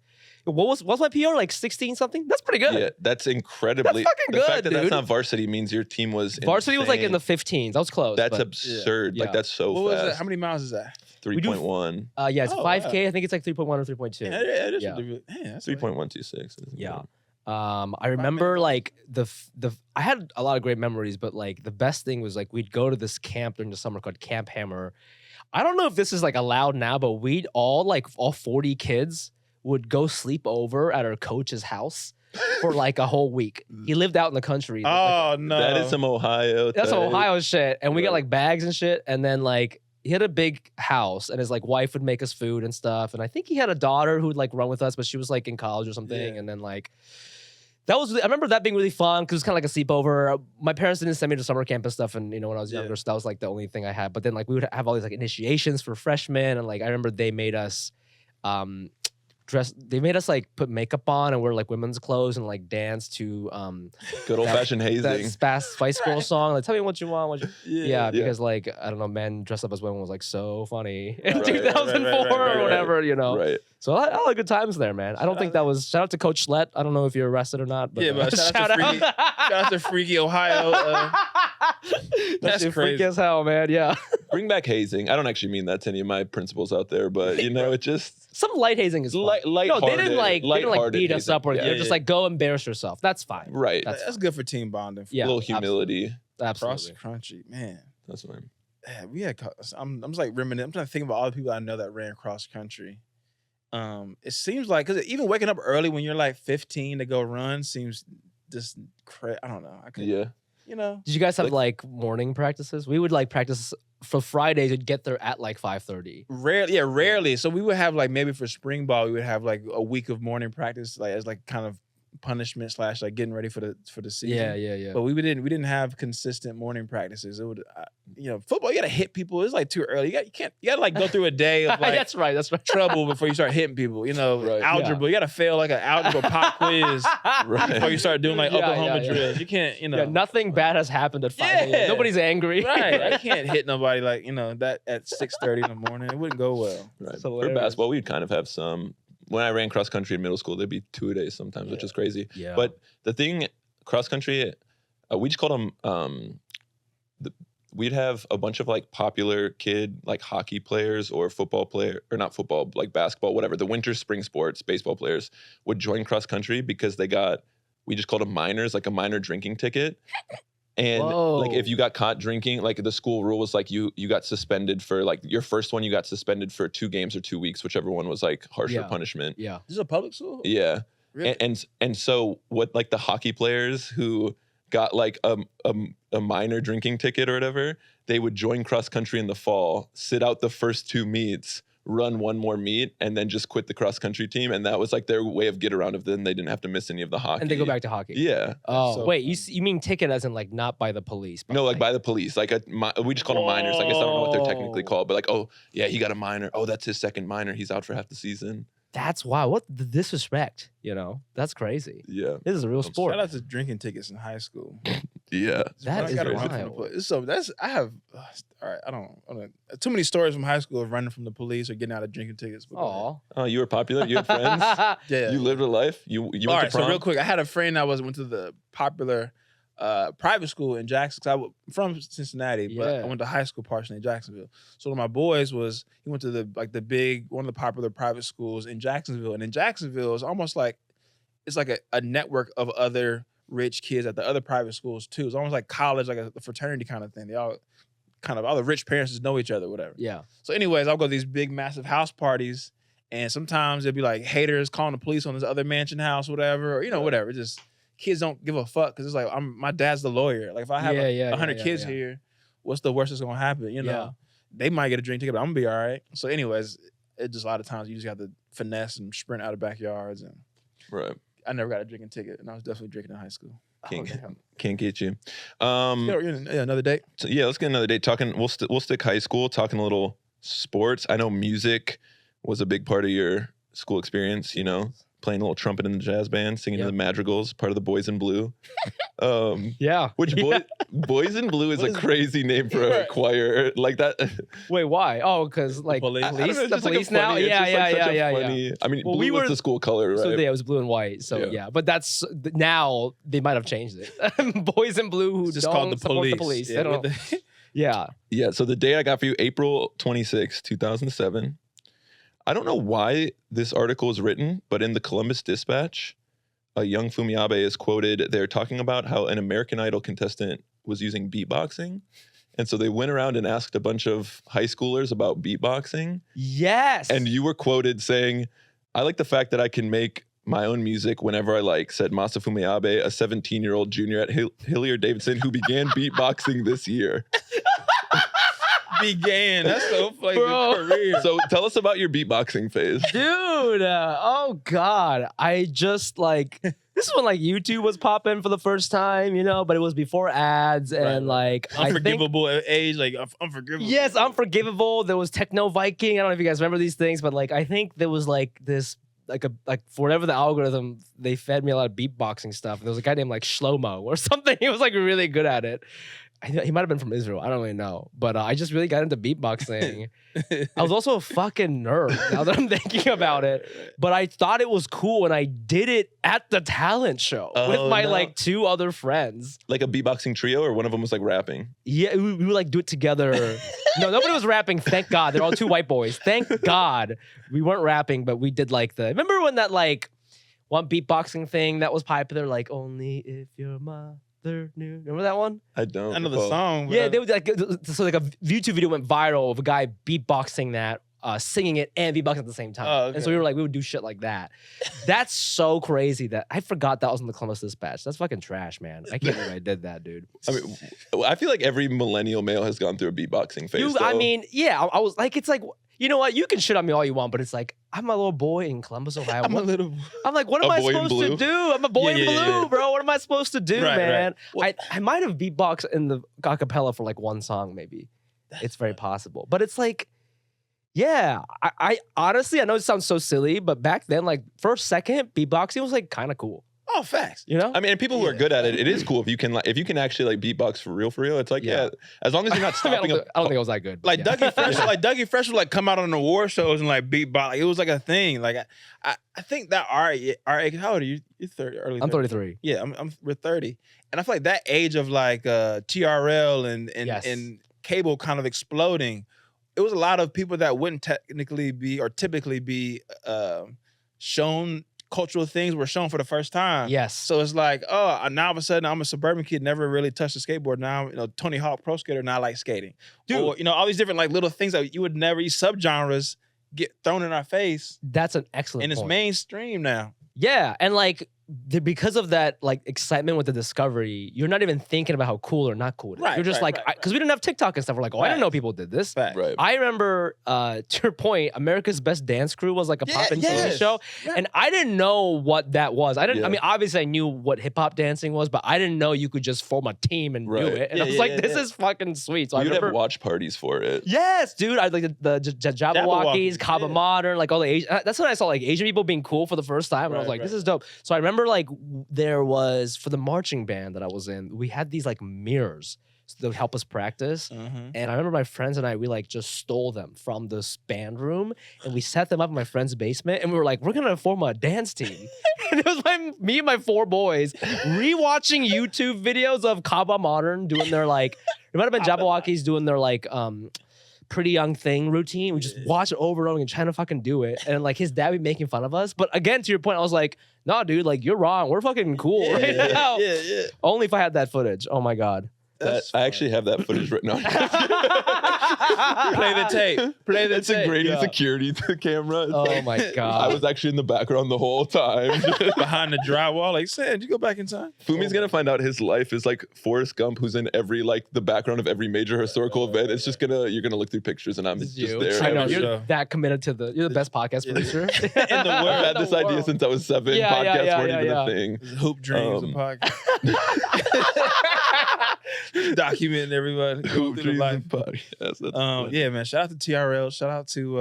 What's my PR, like 16 something? That's pretty good. Yeah, that's incredibly. That's fucking the good, fact that dude. that's not varsity means your team was Varsity was like in the 15s. That was close. That's but, absurd. Yeah. Like that's so what fast. was that? How many miles is that? 3.1. Yeah, it's 5K. wow. I think it's like 3.1 or 3.2. Yeah, it is. Yeah. That's 3.126. Yeah. I remember like the I had a lot of great memories, but like the best thing was like we'd go to this camp during the summer called Camp Hammer. I don't know if this is like allowed now, but we'd all 40 kids would go sleep over at our coach's house for like a whole week. He lived out in the country. Oh no, That is some Ohio. That's some type. Ohio shit. And we got like bags and shit. And then like he had a big house and his like wife would make us food and stuff. And I think he had a daughter who would like run with us, but she was like in college or something. Yeah. And then like I remember that being really fun because it was kind of like a sleepover. My parents didn't send me to summer camp and stuff, and you know when I was younger, so that was like the only thing I had. But then like we would have all these like initiations for freshmen, and like I remember they made us they made us like put makeup on and wear like women's clothes and like dance to Good old fashioned hazing. that Spice Girl song. Like, tell me what you want. Because like I don't know, men dressed up as women was like so funny in 2004 or whatever, you know. Right. So I had good times there, man. I don't think that was. Shout out to Coach Schlett. I don't know if you're arrested or not, but shout out to Freaky Ohio. That's shit crazy. freaky as hell, man. Yeah. Bring back hazing. I don't actually mean that to any of my principals out there, but you know, it just some light hazing is fun. light-hearted. No, they didn't like beat us hazing. up or anything. They're just like go embarrass yourself. That's fine. Right. That's good for team bonding. Yeah, a little humility. Absolutely. Cross country, man. That's what I'm. Yeah, we had. I'm just like reminiscing. I'm trying to think about all the people I know that ran cross country. It seems like because even waking up early when you're like 15 to go run seems just crazy. I don't know. Yeah. You know. Did you guys have like morning practices? We would like practice for Fridays. We'd get there at like 5:30. Rarely. So we would have like maybe for spring ball we would have like a week of morning practice like as like kind of punishment / like getting ready for the season. Yeah. But we didn't have consistent morning practices. It would football you gotta hit people. It's like too early. You gotta like go through a day of like that's right. trouble before you start hitting people. You know, Right. algebra. You gotta fail like an algebra pop quiz Right. before you start doing like Yeah, Oklahoma yeah. drills. You can't, nothing bad has happened at 5 a.m. Yeah. Nobody's angry. Right. I can't hit nobody like, that at 6:30 in the morning. It wouldn't go well. Right. So For hilarious. basketball, we'd kind of have some. When I ran cross country in middle school, there'd be 2 days sometimes, which is crazy. Yeah. But the thing, cross country, we just called them. We'd have a bunch of like popular kid like hockey players or football player or not football, like basketball, whatever. The winter spring sports, baseball players would join cross country because we just called them minors, like a minor drinking ticket. And like if you got caught drinking, like the school rule was like you got suspended for like your first one, you got suspended for 2 games or 2 weeks, whichever one was like harsher punishment. Yeah. This is a public school? Yeah. Really? And so what like the hockey players who got like a minor drinking ticket or whatever, they would join cross country in the fall, sit out the first 2 meets, run one more meet and then just quit the cross country team, and that was like their way of get around of then they didn't have to miss any of the hockey. And they go back to hockey. Yeah. Oh, So wait, fun. you mean ticket as in like not by the police? But No, like by the police. Like we just call them minors. I guess I don't know what they're technically Whoa. called, but like, oh yeah, he got a minor. Oh, that's his second minor. He's out for half the season. That's wild. What the disrespect? That's crazy. Yeah. This is a real sport. Shout out to drinking tickets in high school. Yeah. That I is gotta run wild. from the police. So I have all right. I don't too many stories from high school of running from the police or getting out of drinking tickets. But go ahead. Aw. Oh, you were popular. You had friends. Yeah. You lived a life. You All went right. to prom. So real quick, I had a friend that went to the popular private school in Jackson. 'Cause I'm from Cincinnati, but Yeah. I went to high school partially in Jacksonville. So one of my boys he went to one of the popular private schools in Jacksonville, and in Jacksonville it's almost like it's like a network of other rich kids at the other private schools too. It's almost like college, like a fraternity kind of thing. They all the rich parents just know each other, whatever. Yeah. So anyways, I'll go to these big massive house parties, and sometimes there'll be like haters calling the police on this other mansion house, whatever, or whatever. Just kids don't give a fuck because it's like my dad's the lawyer. Like if I have 100 kids here, what's the worst that's gonna happen? Yeah. They might get a drink ticket, but I'm gonna be all right. So anyways, it just a lot of times you just have to finesse and sprint out of backyards, and Right. I never got a drinking ticket, and I was definitely drinking in high school. Can't get you. Another date. So yeah, let's get another date. We'll stick high school. Talking a little sports. I know music was a big part of your school experience. Playing a little trumpet in the jazz band, singing in the madrigals, part of the Boys in Blue. Yeah. Which Boys in Blue is a crazy name for a choir like that. Wait, why? Oh, because like police. I don't know, it's the just like a police now. funny- it's Yeah, just like such a yeah. funny- I mean, Well, blue we was were- the school color, right? So yeah, it was blue and white. So Yeah. yeah, but that's now they might have changed it. Boys in Blue who It's just don't called the support police. the police. Yeah, They don't. with the- Yeah. Yeah, so the date I got for you, April 26, 2007. I don't know why this article is written, but in the Columbus Dispatch, a young Fumi Abe is quoted. They're talking about how an American Idol contestant was using beatboxing. And so they went around and asked a bunch of high schoolers about beatboxing. Yes. And you were quoted saying, I like the fact that I can make my own music whenever I like, said Masafumi Abe, a 17-year-old junior at Hilliard Davidson who began beatboxing this year. began. That's so funny. Bro. Career. So tell us about your beatboxing phase. Dude, oh God. I just this is when YouTube was popping for the first time, but it was before ads and I think, Unforgivable age, like unforgivable. yes, Unforgivable. There was Techno Viking. I don't know if you guys remember these things, but I think there was this for whatever the algorithm, they fed me a lot of beatboxing stuff. And there was a guy named Shlomo or something. He was really good at it. He might have been from Israel. I don't really know. But I just really got into beatboxing. I was also a fucking nerd now that I'm thinking about it. But I thought it was cool and I did it at the talent show with my two other friends. Like a beatboxing trio, or one of them was rapping? Yeah, we would do it together. No, nobody was rapping. Thank God. They're all two white boys. Thank God. We weren't rapping, but we did remember when that one beatboxing thing that was popular, only if your mother knew. Remember that one? I don't. I know the recall. song. Yeah, they would a YouTube video went viral of a guy beatboxing that, singing it and beatboxing at the same time. Oh, okay. And so we would do shit like that. That's so crazy that I forgot that was in the Columbus Dispatch. That's fucking trash, man. I can't believe I did that, dude. I mean, I feel like every millennial male has gone through a beatboxing phase. I mean, yeah, I was you know what? You can shit on me all you want, but it's I'm a little boy in Columbus, Ohio. I'm a little. I'm what am A I boy in supposed blue? to do? I'm a boy in blue, bro. What am I supposed to do, Right, man? right. I might have beatboxed in the acapella for one song, maybe. It's very possible. But it's yeah, I honestly, I know it sounds so silly, but back then, first, second, beatboxing was kind of cool. Oh, facts. You know? I mean, and people who are good at it, it is cool if you can if you can actually beatbox for real. It's Yeah. as long as you're not I, mean, stopping. I don't think it was that good. but yeah. Dougie Fresh, Dougie Fresh would come out on award shows and beatbox. It was a thing. I think that our age. How old are you? You're 30, early. I'm 30. 33. Yeah, we're 30, and I feel that age of TRL and Yes. and cable kind of exploding. It was a lot of people that wouldn't technically be or typically be shown. Cultural things were shown for the first time. Yes. So it's now all of a sudden I'm a suburban kid, never really touched a skateboard. Now, Tony Hawk Pro Skater, now I like skating. Dude. Or, all these different little things that you would never, these subgenres get thrown in our face. That's an excellent And it's point. mainstream now. Yeah, and because of that like excitement with the discovery, you're not even thinking about how cool or not cool it is. You're just because we didn't have TikTok and stuff. We're like, I didn't know people did this. Right. I remember, to your point, America's Best Dance Crew was like a pop-in TV show, and I didn't know what that was. I mean, obviously I knew what hip hop dancing was, but I didn't know you could just form a team and do it. And I was like, this is fucking sweet. So I remember have watch parties for it. Yes, dude. I like the Jabberwockies, Kaba Modern, like all the Asian. That's when I saw like Asian people being cool for the first time, and I was like, this is dope. So I remember like there was for the marching band that I was in, we had these like mirrors that would help us practice. And I remember my friends and we like just stole them from this band room and we set them up in my friend's basement and we were like, we're gonna form a dance team. And it was me and my 4 boys rewatching YouTube videos of Kaba Modern doing their like, it might have been Jabberwockies doing their like Pretty Young Thing routine. We just watch it over and over and trying to fucking do it. And like his dad would be making fun of us. But again, to your point, I was like, no, dude, like you're wrong. We're fucking cool right now. Only if I had that footage. Oh my God. I actually have that footage written on. Play the tape. Play the It's tape. a Grady security camera. It's Oh my God. I was actually in the background the whole time. Behind the drywall. Like, Sam, did you go back in time? Fumi's gonna find out his life is like Forrest Gump, who's in every like the background of every major historical event. It's just you're gonna look through pictures and I'm just there. I know every you're show. that committed to you're the best podcast producer In the world. I've had this idea since I was 7. Podcasts weren't even a thing. Hoop Dreams, a podcast. Documenting everybody. Hoop Dreams life. podcast. Yeah, man. Shout out to TRL. Shout out to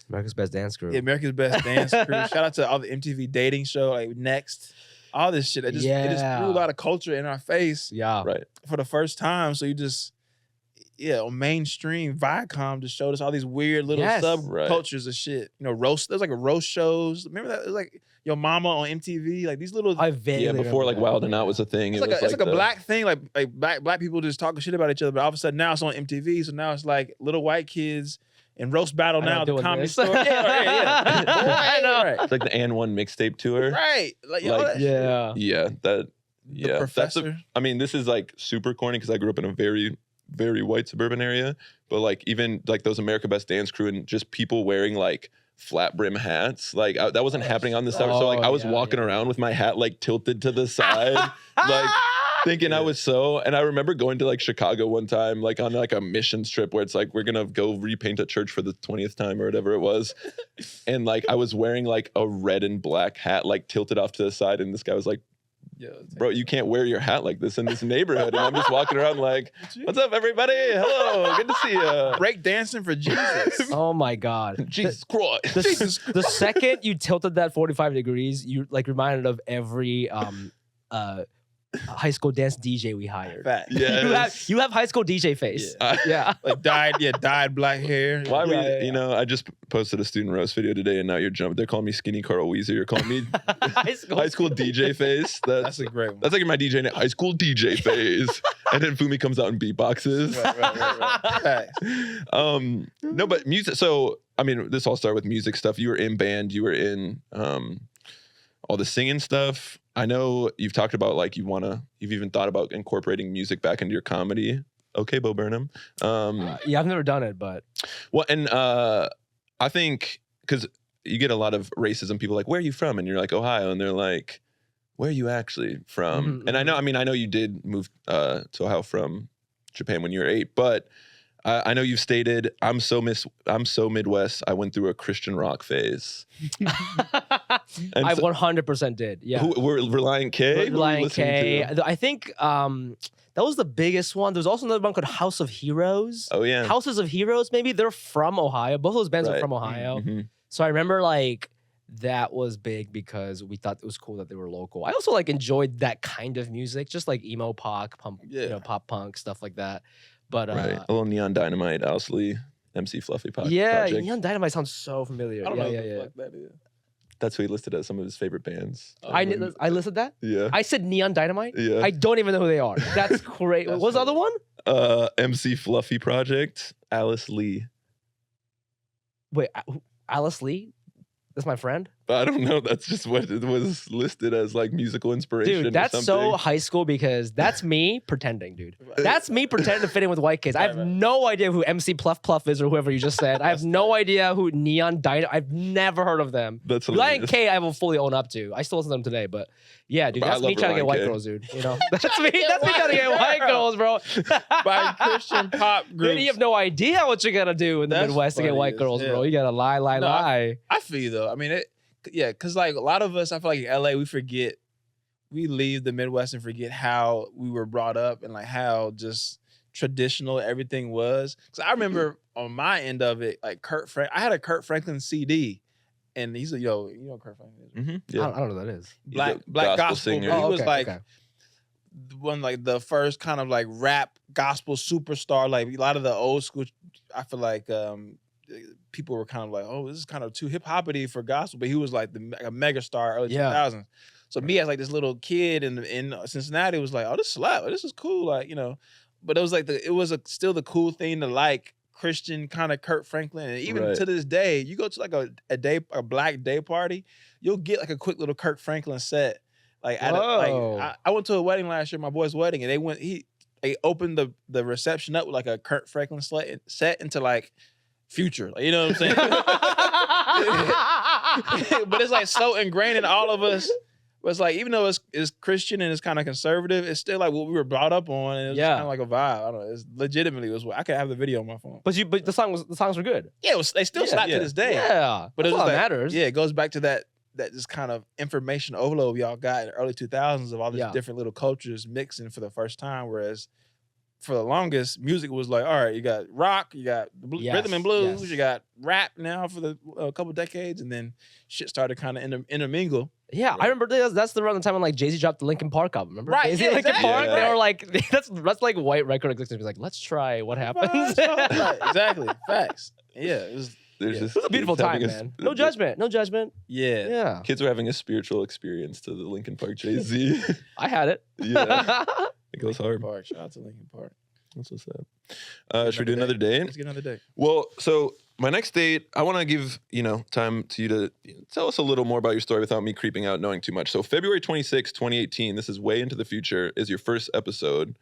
America's Best Dance Crew. America's Best Dance Crew. Shout out to all the MTV dating show, like Next. All this shit. It just threw a lot of culture in our face. Yeah. Right. For the first time. So you just on mainstream Viacom just showed us all these weird little subcultures of shit. You know, roast. There's like a roast shows. Remember that? It was like Your Mama on MTV. Like these little. Before like Wild and Out was a thing. It's like a black thing. Like black people just talking shit about each other. But all of a sudden now it's on MTV. So now it's like little white kids in roast battle now at the Comedy Store. I know. Right. It's like the And One mixtape tour. Right. Like The Professor. I mean, this is like super corny because I grew up in a very, very white suburban area. But like even like those America Best Dance Crew and just people wearing like flat brim hats, like that wasn't happening on the summer. So like I was walking around with my hat like tilted to the side, like thinking I was and I remember going to like Chicago one time, like on like a missions trip where it's like, we're going to go repaint a church for the 20th time or whatever it was. And like, I was wearing like a red and black hat, like tilted off to the side. And this guy was like, bro, you can't wear your hat like this in this neighborhood. And I'm just walking around like, what's up, everybody? Hello, good to see you. Break dancing for Jesus. Oh my God. Jesus Christ. The second you tilted that 45 degrees, you like reminded of every high school dance DJ we hired. Fact. Yes. You have high school DJ face. Like dyed black hair. Well, you know, I just posted a student roast video today, and now you're jumping. They're calling me Skinny Carl Weezer. You're calling me high school DJ face. That's a great one. That's like my DJ name, high school DJ phase. And then Fumi comes out and beatboxes. Right. No, but music. So I mean, this all started with music stuff. You were in band. You were in all the singing stuff. I know you've talked about like you've even thought about incorporating music back into your comedy. Okay, Bo Burnham. I've never done it, but well, and I think because you get a lot of racism, people like, where are you from? And you're like, Ohio, and they're like, where are you actually from? And I know you did move to Ohio from Japan when you were 8, but I know you've stated, I'm so Midwest. I went through a Christian rock phase. I 100% did. Yeah. Were Reliant K? Reliant K. I think that was the biggest one. There was also another one called House of Heroes. Oh yeah. Houses of Heroes. Maybe they're from Ohio. Both of those bands are from Ohio. So I remember like that was big because we thought it was cool that they were local. I also like enjoyed that kind of music, just like emo pop, pop punk stuff like that. But a little Neon Dynamite, Owsley, MC Fluffy Project. Neon Dynamite sounds so familiar. I don't know what the fuck that is. That's who he listed as some of his favorite bands. I listed that? Yeah. I said Neon Dynamite? Yeah. I don't even know who they are. That's great. What was the other one? MC Fluffy Project, Alice Lee. Wait, Alice Lee? That's my friend? I don't know. That's just what it was listed as, like musical inspiration. Dude, that's or so something. high school because that's me pretending, dude. That's me pretending to fit in with white kids. I have Right. no idea who MC Pluff Pluff is or whoever you just said. I have no idea who Neon Dino. I've never heard of them. That's Lion hilarious. K, I will fully own up to. I still listen to them today, but yeah, dude, But I that's me love trying to get Lion white K. girls, dude. You know, that's me. That's me trying to get white girls, bro. By Christian pop Then groups. you have no idea what you're gonna do in the That's Midwest to get funny white as girls, bro. hell. You gotta lie, No, lie. I feel you though. I mean, because like a lot of us, I feel like in LA, we leave the Midwest and forget how we were brought up and like how just traditional everything was. Because I remember on my end of it, like I had a Kurt Franklin CD, and he's a you know Kurt Franklin is, right? Mhm, I yeah. don't know what that is. Black gospel gospel singer. He Oh, was okay, like okay. one like the first kind of like rap gospel superstar. Like a lot of the old school, I feel like people were kind of like, oh, this is kind of too hip hoppity for gospel, but he was like a mega star early Yeah. 2000s. So me as like this little kid in Cincinnati was like, oh, this slap, this is cool, like But it was like still the cool thing to like Christian kind of Kurt Franklin, and even Right. to this day, you go to like a black day party, you'll get like a quick little Kurt Franklin set. Like Whoa. I went to a wedding last year, my boy's wedding, and they opened the reception up with like a Kurt Franklin set into like Future, like, you know what I'm saying? But it's like so ingrained in all of us. But it's like even though it's Christian and it's kind of conservative, it's still like what we were brought up on, and it was Yeah. kind of like a vibe. I don't know. It's legitimately was what I could have the video on my phone. But the songs were good. Yeah, they still Yeah. slap Yeah. to this day. Yeah, But that's it was all that like, matters. Yeah, it goes back to that just kind of information overload we all got in the early 2000s of all these Yeah. different little cultures mixing for the first time. Whereas for the longest, music was like, all right, you got rock, you got Yes, rhythm and blues, yes. you got rap now for the couple decades, and then shit started kind of intermingle. Yeah, I remember that's the around the time when like Jay-Z dropped the Linkin Park album. Remember? Right, Jay-Z yeah, Linkin exactly, Park. They right. were like, that's like white record executives like, let's try what happens. Right, exactly. Facts. Yeah, it was. There's Yeah. this It was a beautiful kids time, having man. No judgment. No judgment. Yeah. Yeah. Kids were having a spiritual experience to the Linkin Park Jay-Z. I had it. Yeah. It goes hard. Park. Shout out to Linkin Park. That's what's up. Should we do another date? Let's get another day. Well, so my next date, I want to give, time to you to tell us a little more about your story without me creeping out knowing too much. So February 26, 2018, this is way into the future, is your first episode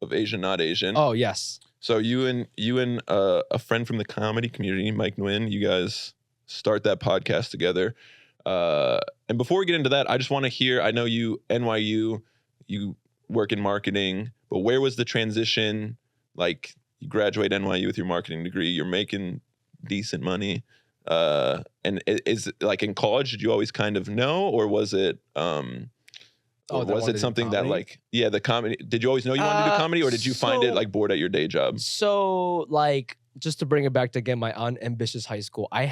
of Asian Not Asian. Oh, yes. So you and a friend from the comedy community, Mike Nguyen, you guys start that podcast together. And before we get into that, I just want to hear, I know NYU, you work in marketing, but where was the transition? Like, you graduate NYU with your marketing degree, you're making decent money. And is it, like in college, did you always kind of know, or was it or that was wanted it to do something that comedy? the comedy, did you always know you wanted to do comedy, or did you find it so- like bored at your day job? So, like, just to bring it back to again, my unambitious high school, I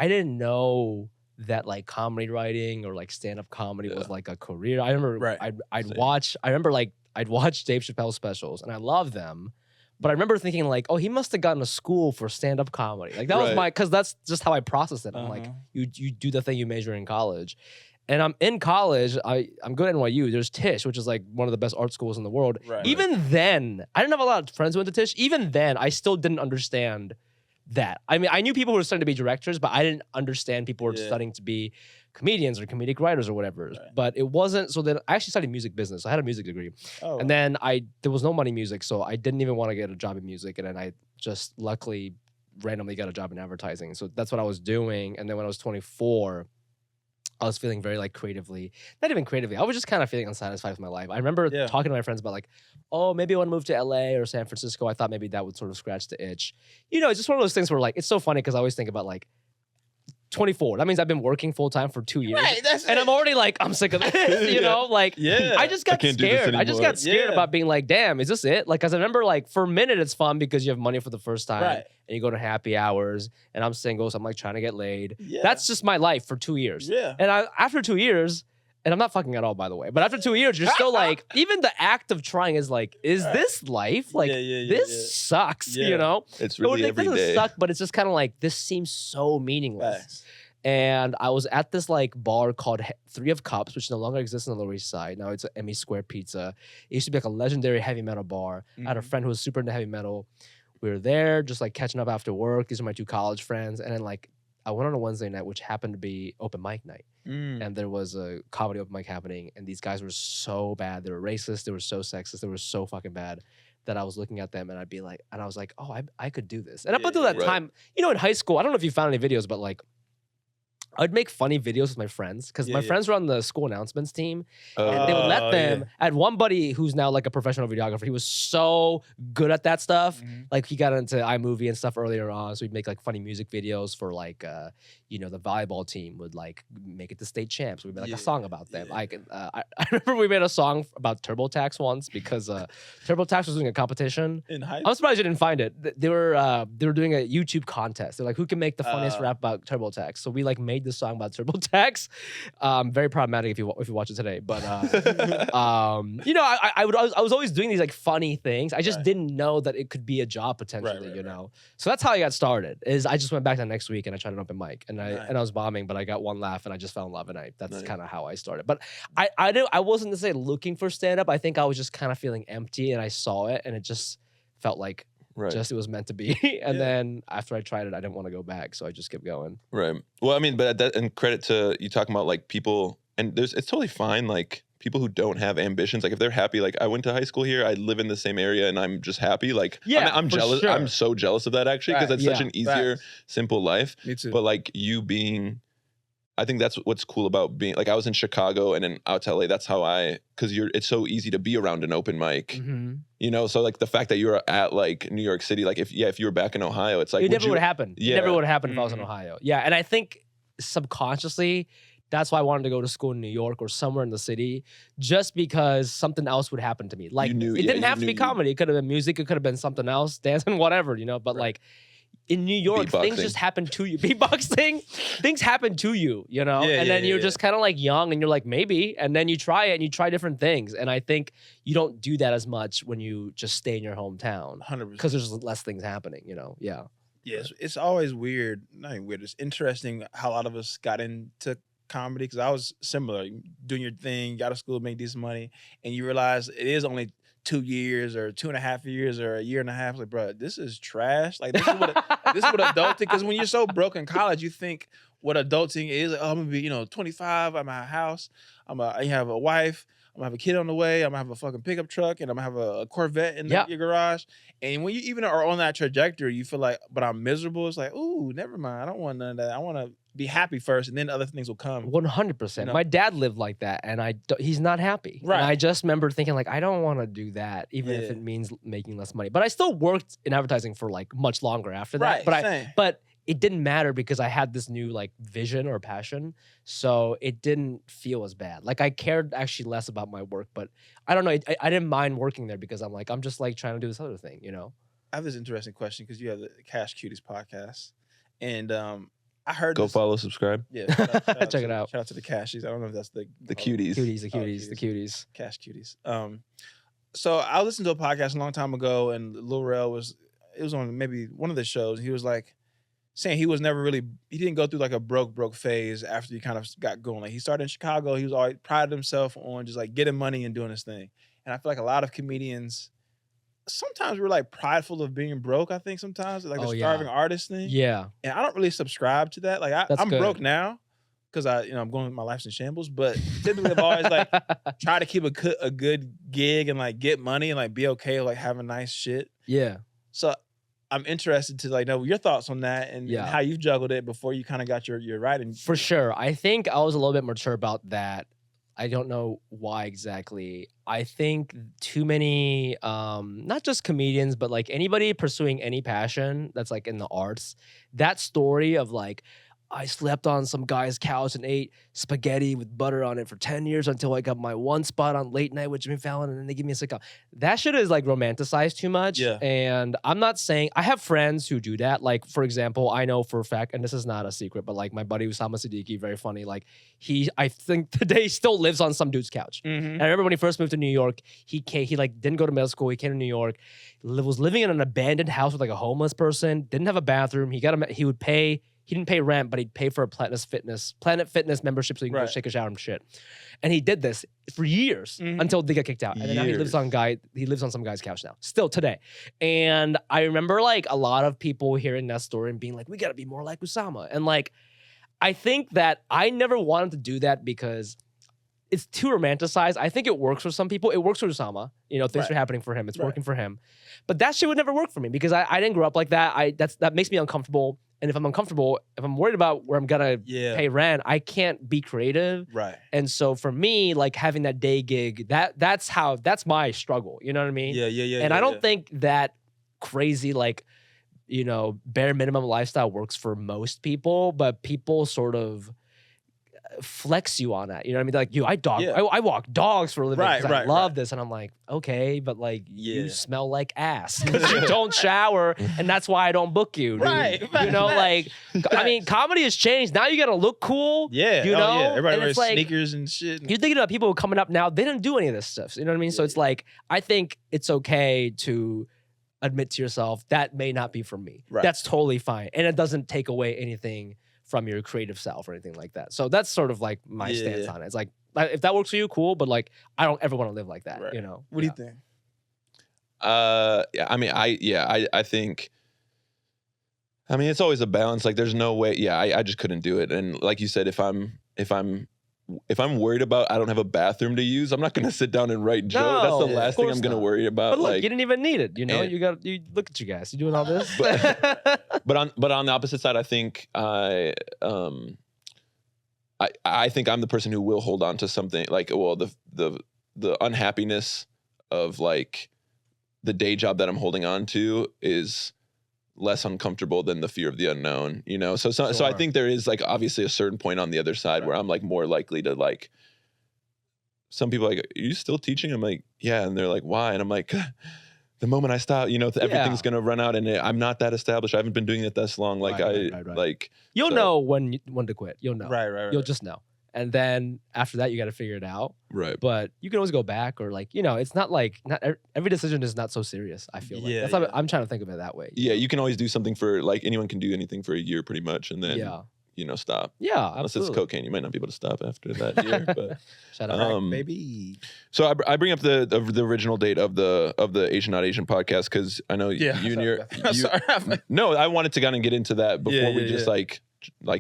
didn't know that like comedy writing or like stand-up comedy was Yeah. like a career. I remember Right. I'd Same. watch Dave Chappelle specials and I love them. But I remember thinking like, oh, he must have gotten a school for stand-up comedy. Like that was Right. because that's just how I processed it. I'm like, you do the thing you major in college. And I'm in college, I'm good at NYU. There's Tisch, which is like one of the best art schools in the world. Right. Even then, I didn't have a lot of friends who went to Tisch. Even then, I still didn't understand that. I mean, I knew people who were studying to be directors, but I didn't understand people who were Yeah. studying to be comedians or comedic writers or whatever. Right. But it wasn't. So then I actually studied music business. I had a music degree. Oh, And then there was no money in music, so I didn't even want to get a job in music. And then I just luckily randomly got a job in advertising. So that's what I was doing. And then when I was 24, I was feeling very like creatively, not even creatively. I was just kind of feeling unsatisfied with my life. I remember Yeah. talking to my friends about like, oh, maybe I want to move to LA or San Francisco. I thought maybe that would sort of scratch the itch. It's just one of those things where like, it's so funny because I always think about like 24. That means I've been working full time for 2 years. right, that's And it. I'm already like, I'm sick of this, you Yeah. know? Like, Yeah. I just got can't do this scared. I just anymore. got scared Yeah. about being like, damn, is this it? Like, because I remember like for a minute it's fun because you have money for the first time Right. and you go to happy hours and I'm single, so I'm like trying to get laid. Yeah. That's just my life for 2 years. Yeah. And after 2 years, and I'm not fucking at all, by the way, but after 2 years, you're still like, even the act of trying is like, is this life? Like, yeah, this sucks, Yeah. you know? It's No, really it every doesn't day. suck, but it's just kind of like, this seems so meaningless. Facts. And I was at this like bar called Three of Cups, which no longer exists on the Lower East Side. Now it's an Emmy Square Pizza. It used to be like a legendary heavy metal bar. I had a Mhm. friend who was super into heavy metal. We were there just like catching up after work. These are my two college friends. And then like I went on a Wednesday night, which happened to be open mic night. Mm. And there was a comedy open mic happening, and these guys were so bad. They were racist. They were so sexist. They were so fucking bad that I was looking at them and I'd be like, and I was like, oh, I could do this. And up until that time, you know, in high school, I don't know if you found any videos, but like, I'd make funny videos with my friends because my friends were on the school announcements team, and they would let them. I had one buddy who's now like a professional videographer. He was so good at that stuff. Like he got into iMovie and stuff earlier on, so we'd make like funny music videos for like, you know, the volleyball team would like make it to state champs. We'd make like a song about them. I remember we made a song about TurboTax once because TurboTax was doing a competition. I'm surprised you didn't find it. They were doing a YouTube contest. They're like, who can make the funniest rap about TurboTax? So we like made this song about TurboTax. Very problematic if you watch it today. But you know, I was always doing these like funny things. I just didn't know that it could be a job potentially. You know, so that's how I got started. Is I just went back the next week and I tried an open mic and I was bombing, but I got one laugh and I just fell in love and that's kind of how I started. But I wasn't necessarily looking for stand up. I think I was just kind of feeling empty and I saw it and it just felt like. Just it was meant to be. And then after I tried it, I didn't want to go back. So I just kept going. Right. Well, I mean, but and credit to you talking about like people, and it's totally fine. Like people who don't have ambitions, like if they're happy, like I went to high school here, I live in the same area and I'm just happy. Like I'm jealous. Sure. I'm so jealous of that actually because it's such an easier, simple life. Me too. But like you being, I think that's what's cool about being like I was in Chicago and then out to LA. That's how because it's so easy to be around an open mic, you know. So like the fact that you're at like New York City, like if you were back in Ohio, it's like it never would have happened. Yeah. It never would have happened if I was in Ohio. Yeah, and I think subconsciously that's why I wanted to go to school in New York or somewhere in the city, just because something else would happen to me. Like it didn't have to be comedy. It could have been music. It could have been something else, dancing, whatever, you know. But like. In New York, things just happen to you. Beatboxing, things happen to you, you know? And then you're just kind of like young and you're like, maybe. And then you try it and you try different things. And I think you don't do that as much when you just stay in your hometown. 100%. Because there's less things happening, you know? Yeah. Yes, it's always weird. Not even weird. It's interesting how a lot of us got into comedy because I was similar. Doing your thing, got to school, make decent money. And you realize it is only 2 years or 2.5 years or a year and a half. Like, bro, this is trash. Like, this is what adulting. Because when you're so broke in college, you think what adulting is. Like, oh, I'm gonna be, 25. I'm at a house. I have a wife. I'm gonna have a kid on the way. I'm gonna have a fucking pickup truck, and I'm gonna have a Corvette in your garage. And when you even are on that trajectory, you feel like, but I'm miserable. It's like, ooh, never mind. I don't want none of that. I want to be happy first, and then other things will come. 100%. You know? My dad lived like that, and he's not happy. Right. And I just remember thinking, like, I don't want to do that, even if it means making less money. But I still worked in advertising for like much longer after that. Right. But it didn't matter because I had this new like vision or passion, so it didn't feel as bad. Like I cared actually less about my work, but I don't know. I didn't mind working there because I'm just like trying to do this other thing, you know. I have this interesting question because you have the Cuties Podcast, and I heard go follow, subscribe. Yeah, check it out. Shout out to the Cashies. I don't know if that's the Cuties. The Cuties. Cash Cuties. So I listened to a podcast a long time ago, and Lil Rel was on maybe one of the shows. He was like saying he didn't go through like a broke phase after he kind of got going. Like he started in Chicago. He was always prided himself on just like getting money and doing his thing. And I feel like a lot of comedians, sometimes we're like prideful of being broke. I think sometimes like the starving artist thing. Yeah. And I don't really subscribe to that. Like I'm broke now because I'm going, my life's in shambles. But typically I've always like try to keep a good gig and like get money and like be okay with like having nice shit. Yeah. So I'm interested to like know your thoughts on that and how you've juggled it before you kind of got your writing. For sure. I think I was a little bit mature about that. I don't know why exactly. I think too many, not just comedians, but like anybody pursuing any passion that's like in the arts, that story of like, I slept on some guy's couch and ate spaghetti with butter on it for 10 years until I got my one spot on Late Night with Jimmy Fallon and then they give me a sitcom. That shit is like romanticized too much. Yeah. And I'm not saying, I have friends who do that. Like, for example, I know for a fact, and this is not a secret, but like my buddy Usama Siddiqui, very funny. Like I think today still lives on some dude's couch. Mm-hmm. And I remember when he first moved to New York, he like didn't go to middle school. He came to New York, was living in an abandoned house with like a homeless person, didn't have a bathroom. He would pay he didn't pay rent, but he'd pay for a Planet Fitness membership so he can go shake a shower and shit. And he did this for years until they got kicked out. And then now he lives on some guy's couch now, still today. And I remember like a lot of people hearing that story and being like, we gotta be more like Usama. And like, I think that I never wanted to do that because it's too romanticized. I think it works for some people. It works for Usama. You know, things are happening for him. It's working for him. But that shit would never work for me because I didn't grow up like that. That makes me uncomfortable. And if I'm uncomfortable, if I'm worried about where I'm gonna pay rent, I can't be creative. Right. And so for me, like having that day gig, that's my struggle. You know what I mean? Yeah. And I don't think that crazy like, you know, bare minimum lifestyle works for most people, but people sort of flex you on that. You know what I mean? Like, I walk dogs for a living. I love this. And I'm like, okay, but like you smell like ass. You don't shower, and that's why I don't book you. Dude. You know, like I mean, comedy has changed. Now you gotta look cool. Yeah. You know? Everybody wears like, sneakers and shit. You're thinking about people who are coming up now, they didn't do any of this stuff. You know what I mean? So it's like, I think it's okay to admit to yourself that may not be for me. That's totally fine. And it doesn't take away anything from your creative self or anything like that. So that's sort of like my stance on it. It's like, if that works for you, cool, but like, I don't ever want to live like that, you know? What do you think? I mean, I think, I mean, it's always a balance. Like there's no way, I just couldn't do it. And like you said, if I'm worried about I don't have a bathroom to use, I'm not going to sit down and write jokes. That's the last thing I'm going to worry about. But look, you didn't even need it. You know, you look at you guys. You doing all this. But on the opposite side, I think I think I'm the person who will hold on to something like, well, the unhappiness of like the day job that I'm holding on to is less uncomfortable than the fear of the unknown, you know? So I think there is like obviously a certain point on the other side where I'm like more likely to like, some people are like, are you still teaching? I'm like, yeah. And they're like, why? And I'm like, the moment I stop, you know, everything's going to run out and I'm not that established. I haven't been doing it this long. Like like, you'll know when to quit. You'll know. Right. You'll just know. And then after that, you got to figure it out. Right. But you can always go back or like, you know, it's not like, not every decision is not so serious, I feel like. That's how I'm trying to think of it that way. Yeah, you can always do something for, like, anyone can do anything for a year pretty much and then, you know, stop. Yeah, unless it's cocaine, you might not be able to stop after that year. But shout out, baby. So I bring up the original date of the Asian Not Asian podcast because I know you and your... No, I wanted to kind of get into that before we just like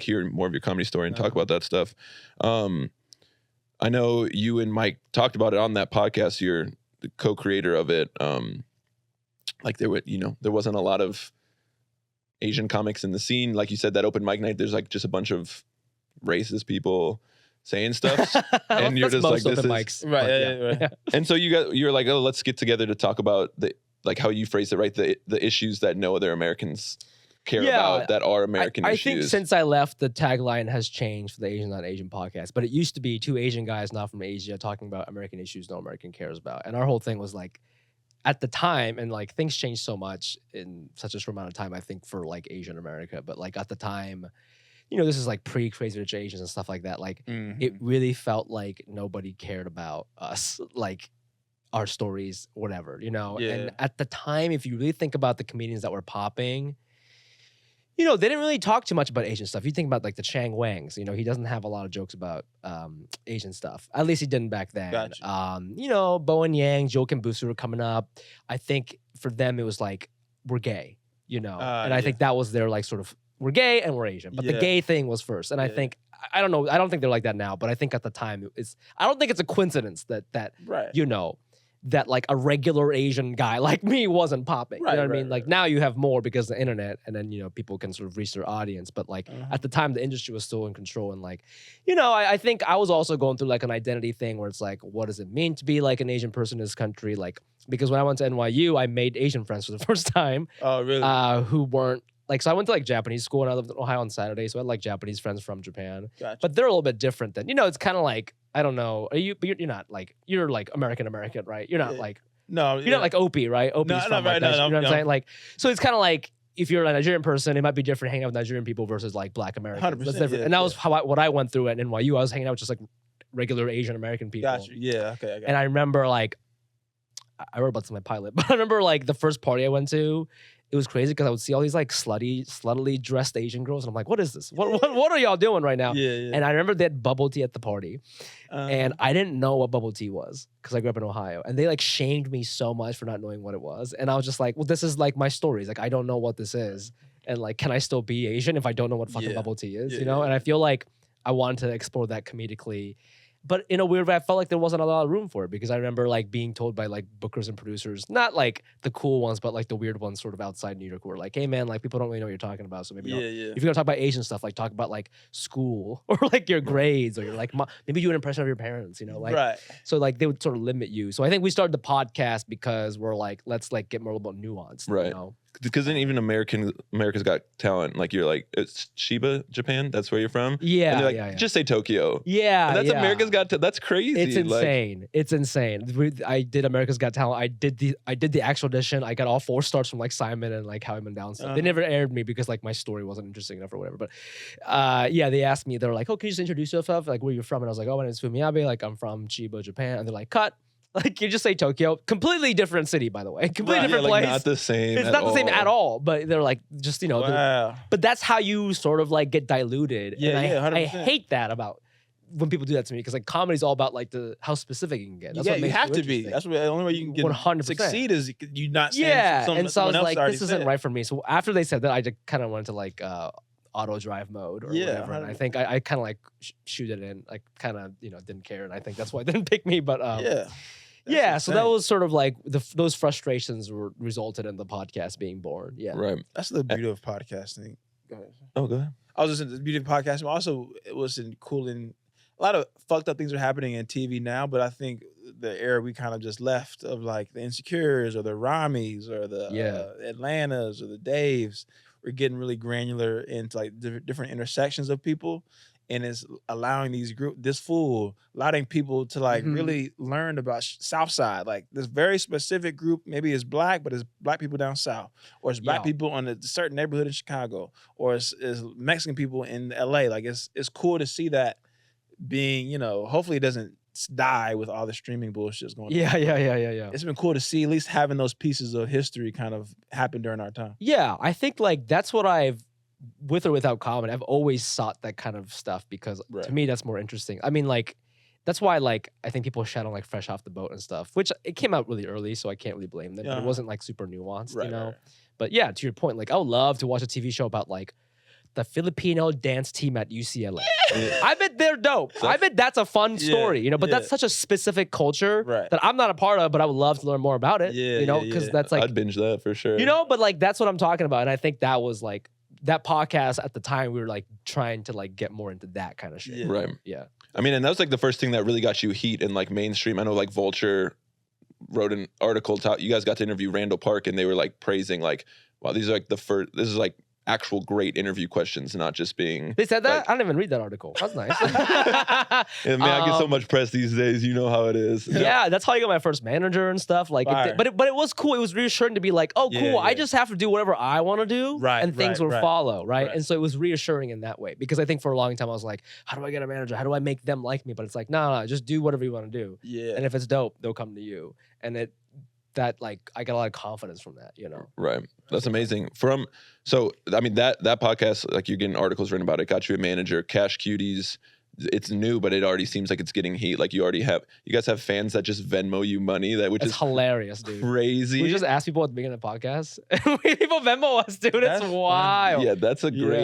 hear more of your comedy story and talk about that stuff. I know you and Mike talked about it on that podcast. You're the co-creator of it. Like there wasn't a lot of Asian comics in the scene. Like you said, that open mic night, there's like just a bunch of racist people saying stuff. And you're just like, this is mics. Right. And so you're like, oh, let's get together to talk about how you phrased it, right? The issues that no other Americans care about that are American issues. I think since I left, the tagline has changed for the Asian Not Asian podcast. But it used to be two Asian guys not from Asia talking about American issues no American cares about. And our whole thing was like, at the time, and like things changed so much in such a short amount of time, I think, for like Asian America. But like at the time, you know, this is like pre-Crazy Rich Asians and stuff like that. Like it really felt like nobody cared about us, like our stories, whatever, you know? Yeah. And at the time, if you really think about the comedians that were popping, you know, they didn't really talk too much about Asian stuff. You think about like the Chang Wangs, you know, he doesn't have a lot of jokes about Asian stuff. At least he didn't back then. Gotcha. You know, Bowen Yang, Joe Kim Booster were coming up. I think for them, it was like, we're gay, you know? And I think that was their like sort of, we're gay and we're Asian. But the gay thing was first. And I think, I don't know, I don't think they're like that now, but I think at the time, I don't think it's a coincidence that you know, that like a regular Asian guy like me wasn't popping. You know what I mean? Like now you have more because of the internet and then, you know, people can sort of reach their audience. But like at the time, the industry was still in control. And like, you know, I think I was also going through like an identity thing where it's like, what does it mean to be like an Asian person in this country? Like, because when I went to NYU, I made Asian friends for the first time. Oh, really? Who weren't, like, so I went to like Japanese school and I lived in Ohio on Saturday. So I had like Japanese friends from Japan. Gotcha. But they're a little bit different than, you know, it's kind of like, I don't know. But you're not like, you're like American, right? You're not like, no, you're not like Opie, right? Opie's from like Nigeria, you know what I'm saying? Like, so it's kind of like, if you're a Nigerian person, it might be different hanging out with Nigerian people versus like Black Americans. 100%, That's different. And that was what I went through at NYU. I was hanging out with just like regular Asian American people. Gotcha. Yeah, okay. And I remember like, I wrote about this in my pilot, but I remember like the first party I went to, it was crazy because I would see all these like sluttily dressed Asian girls, and I'm like, what is this? What are y'all doing right now? Yeah. And I remember they had bubble tea at the party, and I didn't know what bubble tea was because I grew up in Ohio, and they like shamed me so much for not knowing what it was, and I was just like, well, this is like my stories. Like I don't know what this is, and like, can I still be Asian if I don't know what fucking bubble tea is? You know? And I feel like I wanted to explore that comedically. But in a weird way, I felt like there wasn't a lot of room for it because I remember like being told by like bookers and producers, not like the cool ones, but like the weird ones sort of outside New York who were like, hey man, like people don't really know what you're talking about. So maybe if you're gonna talk about Asian stuff, like talk about like school or like your grades or your like, maybe do an impression of your parents, you know? Like, so like they would sort of limit you. So I think we started the podcast because we're like, let's like get more about nuance. Right. You know? Because then even America's Got Talent, like you're like, it's Chiba, Japan. That's where you're from. Yeah, and they're like, just say Tokyo. Yeah, and that's America's Got Talent. That's crazy. It's insane. It's insane. I did America's Got Talent. I did the actual audition. I got all 4 stars from like Simon and like How I'm Down stuff. They never aired me because like my story wasn't interesting enough or whatever. But they asked me. They were like, "Oh, can you just introduce yourself? Like, where you're from?" And I was like, "Oh, my name is Fumi Abe. Like, I'm from Chiba, Japan." And they're like, "Cut." Like you just say Tokyo, completely different city, by the way, completely different place. Not the same. It's not the same at all. But they're like, just but that's how you sort of like get diluted. Yeah, and I hate that about when people do that to me because like comedy's all about like how specific you can get. That's what you have to be. That's what the only way you can get 100%. Succeed is you not saying and so I was like, this isn't said. right for me. So after they said that, I just kind of went into like auto drive mode or whatever. And I think I kind of like shoot it in, like kind of didn't care, and I think that's why they didn't pick me. But so that was sort of like those frustrations resulted in the podcast being born. Yeah, right. That's the beauty of podcasting. Go ahead. Oh, go ahead. I was just the beauty of podcasting. Also, it was cool in a lot of fucked up things are happening in TV now, but I think the era we kind of just left of like the Insecures or the Ramis or the Atlantas or the Daves, we're getting really granular into like different intersections of people. And it's allowing allowing people to like really learn about South Side. Like this very specific group, maybe it's black, but it's black people down south, or it's black people in a certain neighborhood in Chicago, or it's Mexican people in LA. Like it's cool to see that being, hopefully it doesn't die with all the streaming bullshit going on. Yeah. It's been cool to see at least having those pieces of history kind of happen during our time. Yeah, I think like that's what with or without comedy, I've always sought that kind of stuff because to me that's more interesting. I mean, like that's why like I think people shat on like Fresh Off the Boat and stuff, which it came out really early, so I can't really blame them. But it wasn't like super nuanced, Right. But yeah, to your point, like I would love to watch a TV show about like the Filipino dance team at UCLA. I bet they're dope. I bet that's a fun story, but that's such a specific culture that I'm not a part of, but I would love to learn more about it, because that's like I'd binge that for sure. But like that's what I'm talking about, and I think that was like. That podcast at the time, we were like trying to like get more into that kind of shit. Yeah. Right. Yeah. I mean, and that was like the first thing that really got you heat in like mainstream. I know like Vulture wrote an article. You guys got to interview Randall Park, and they were like praising like, wow, these are like this is like actual great interview questions, not just being. They said that? Like, I didn't even read that article. That's nice. Man, I get so much press these days. You know how it is. Yeah, that's how I got my first manager and stuff. Like, but it was cool. It was reassuring to be like, oh, cool. I just have to do whatever I want to do, and things will follow, right? And so it was reassuring in that way because I think for a long time I was like, how do I get a manager? How do I make them like me? But it's like, no, just do whatever you want to do. Yeah. And if it's dope, they'll come to you. And that like I got a lot of confidence from that, Right. That's amazing. So I mean that podcast, like you're getting articles written about it, got you a manager, Cash Cuties. It's new, but it already seems like it's getting heat. Like you guys have fans that just Venmo you money, which is hilarious, dude. Crazy. We just ask people at the beginning of the podcast. People Venmo us, dude. It's wild. Yeah, that's a great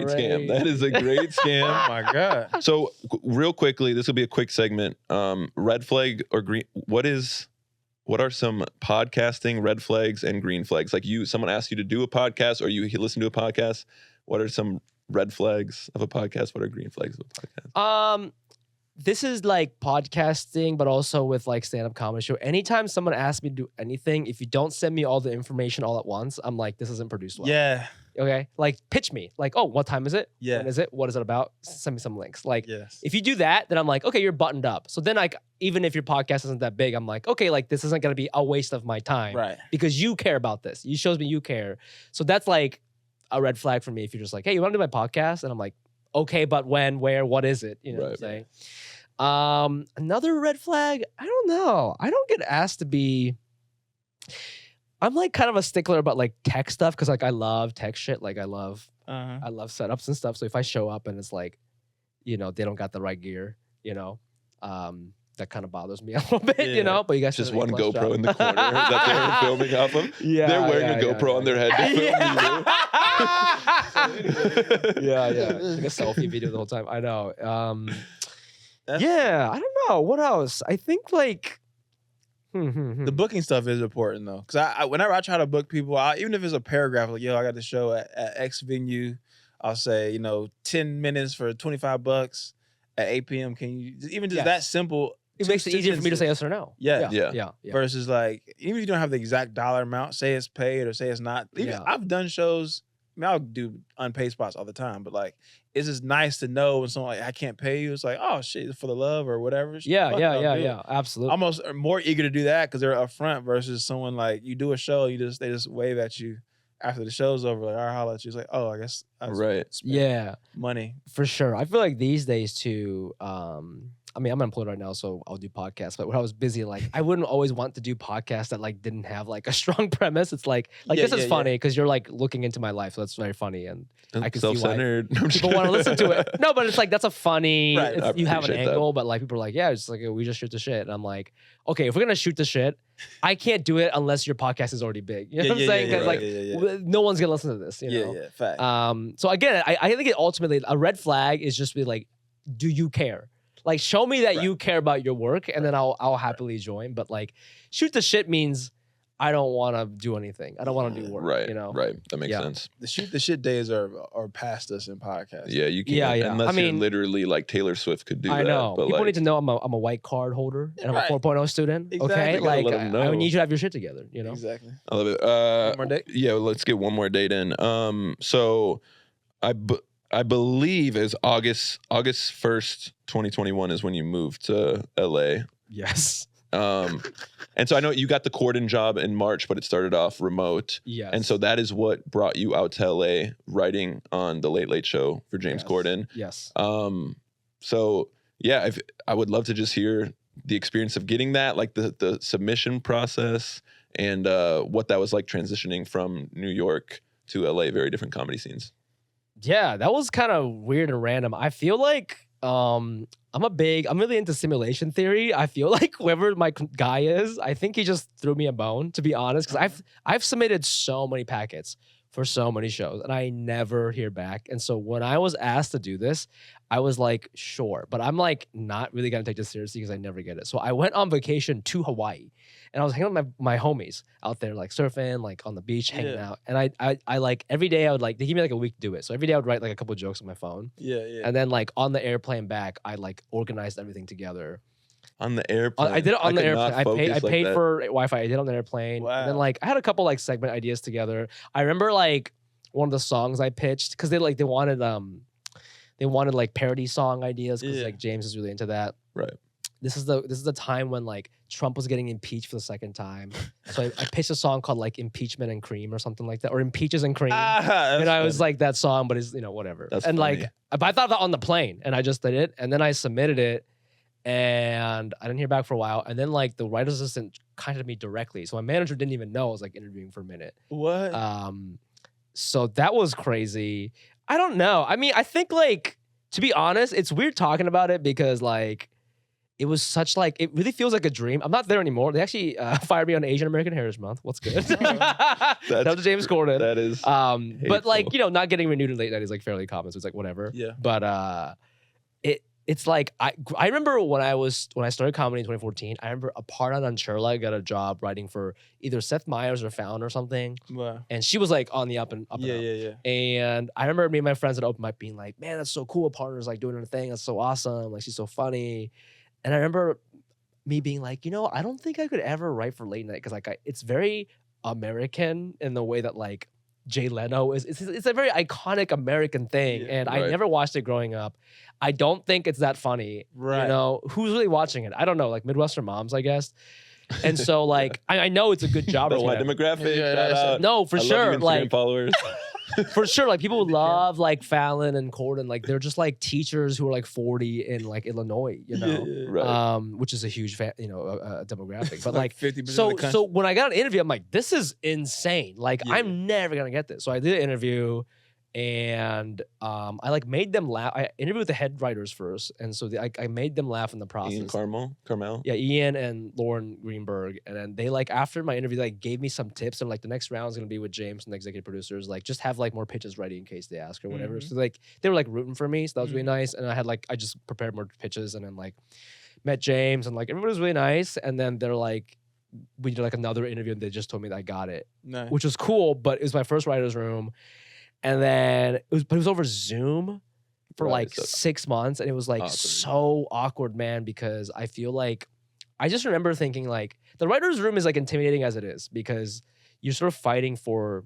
scam. That is a great scam. Oh my God. So real quickly, this will be a quick segment. Red flag or green? What are some podcasting red flags and green flags? Like someone asked you to do a podcast or you listen to a podcast. What are some red flags of a podcast? What are green flags of a podcast? This is like podcasting, but also with like stand-up comedy show. Anytime someone asks me to do anything, if you don't send me all the information all at once, I'm like, this isn't produced well. Yeah. Okay. Like pitch me. Like, oh, what time is it? Yeah. When is it? What is it about? Send me some links. Like, yes. If you do that, then I'm like, okay, you're buttoned up. So then like, even if your podcast isn't that big, I'm like, okay, like this isn't going to be a waste of my time. Right. Because you care about this. You shows me you care. So that's like a red flag for me. If you're just like, hey, you want to do my podcast? And I'm like, okay, but when, where, what is it? You know what I'm saying? Another red flag, I don't know. I don't get asked to be I'm like kind of a stickler about like tech stuff because like I love tech shit. Like I love setups and stuff. So if I show up and it's like, you know, they don't got the right gear, you know, that kind of bothers me a little bit, you know. But you guys just did a one plus GoPro job. in the corner that they were filming off of. Yeah, they're wearing a GoPro on their head to film you. Yeah, like a selfie video the whole time. I know. Yeah, I don't know. What else? I think like the booking stuff is important though, because I whenever I try to book people, even if it's a paragraph, like yo, I got the show at X venue, I'll say, you know, 10 minutes for $25 at 8 p.m. Can you even just that simple? It makes it easier for me to say yes or no. Yeah. Versus like, even if you don't have the exact dollar amount, say it's paid or say it's not. Even I've done shows. I mean, I'll do unpaid spots all the time, but like, it's just nice to know when someone like, I can't pay you. It's like, oh shit, for the love or whatever. Yeah. Absolutely. Almost more eager to do that because they're upfront versus someone like you do a show, they just wave at you after the show's over. Like, all right, holla at you. It's like, oh, I guess I spent money for sure. I feel like these days too. I mean, I'm unemployed right now, so I'll do podcasts. But when I was busy, like I wouldn't always want to do podcasts that like didn't have like a strong premise. It's like this is funny because you're like looking into my life, so that's very funny, and I can see why people want to listen to it. No, but it's like that's a funny. You have an angle, but like people are like, yeah, it's like we just shoot the shit, and I'm like, okay, if we're gonna shoot the shit, I can't do it unless your podcast is already big. You know what I'm saying? Because no one's gonna listen to this. You know? Fact. So again, I think it ultimately a red flag is just be like, do you care? Like, show me that you care about your work, and then I'll happily join. But like, shoot the shit means I don't want to do anything. I don't want to do work. Right. You know. Right. That makes sense. The shoot the shit days are past us in podcasts. Yeah, you can't. Unless you're literally like Taylor Swift could do that. I know. But people like, need to know I'm a white card holder and I'm a 4.0 student. Exactly. Okay, like I need you to have your shit together. You know. Exactly. I love it. One more date? Yeah, let's get one more date in. So I believe is August 1st, 2021 is when you moved to LA. Yes. And so I know you got the Corden job in March, but it started off remote. Yes. And so that is what brought you out to LA, writing on the Late Late Show for James Corden. Yes. So yeah, I would love to just hear the experience of getting that, like the submission process, and what that was like transitioning from New York to LA, very different comedy scenes. Yeah, that was kind of weird and random. I feel like I'm really into simulation theory. I feel like whoever my guy is, I think he just threw me a bone, to be honest, because I've submitted so many packets for so many shows and I never hear back. And so when I was asked to do this, I was like, sure, but I'm like not really gonna take this seriously because I never get it. So I went on vacation to Hawaii and I was hanging out with my homies out there, like surfing, like on the beach, hanging out. And I like every day I would like, they give me like a week to do it. So every day I would write like a couple of jokes on my phone. And then like on the airplane back, I like organized everything together. On the airplane? I did it on the airplane. I paid like for Wi-Fi. I did it on the airplane. Wow. And then like I had a couple like segment ideas together. I remember like one of the songs I pitched because they wanted like parody song ideas because like James is really into that. Right. This is the time when like Trump was getting impeached for the second time. So I pitched a song called like Impeachment and Cream or something like that, or Impeaches and Cream. And I was like that song, but it's whatever. That's and funny. like, but I thought that on the plane, and I just did it, and then I submitted it, and I didn't hear back for a while, and then like the writer's assistant contacted me directly, so my manager didn't even know I was like interviewing for a minute. What? So that was crazy. I don't know. I mean, I think like, to be honest, it's weird talking about it because like, it was such like, it really feels like a dream. I'm not there anymore. They actually fired me on Asian American Heritage Month. What's good? That was James Corden. That is but like, not getting renewed in late night is like fairly common. So it's like, whatever. Yeah. But it's like, I remember when I started comedy in 2014, I remember a part on Unchurla got a job writing for either Seth Meyers or Fallon or something. Wow. And she was like on the up and up. Yeah. And I remember me and my friends at open mic being like, man, that's so cool. A partner's like doing her thing. That's so awesome. Like, she's so funny. And I remember me being like, I don't think I could ever write for late night because like it's very American in the way that like Jay Leno is. It's a very iconic American thing, and I never watched it growing up. I don't think it's that funny. Right. Who's really watching it? I don't know. Like Midwestern moms, I guess. And so like I know it's a good job. The white demographic. Shout out. No, for I sure. love you, Instagram like followers. For sure, like people love like Fallon and Corden. Like they're just like teachers who are like 40 in like Illinois, you know, Right. which is a huge demographic. But like 50% of the so country. so when I got an interview, I'm like, this is insane. Like I'm never gonna get this. So I did an interview. And I like made them laugh. I interviewed with the head writers first, and so I made them laugh in the process. Ian Carmel. Yeah, Ian and Lauren Greenberg, and then they like after my interview, like gave me some tips, and like the next round is gonna be with James and the executive producers. Like just have like more pitches ready in case they ask or whatever. So like they were like rooting for me, so that was really nice. And I just prepared more pitches, and then like met James, and like everybody was really nice. And then they're like, we did like another interview, and they just told me that I got it, which was cool. But it was my first writer's room. And then it was over Zoom for like 6 months. And it was like so awkward, man, because I feel like I just remember thinking like the writer's room is like intimidating as it is because you're sort of fighting for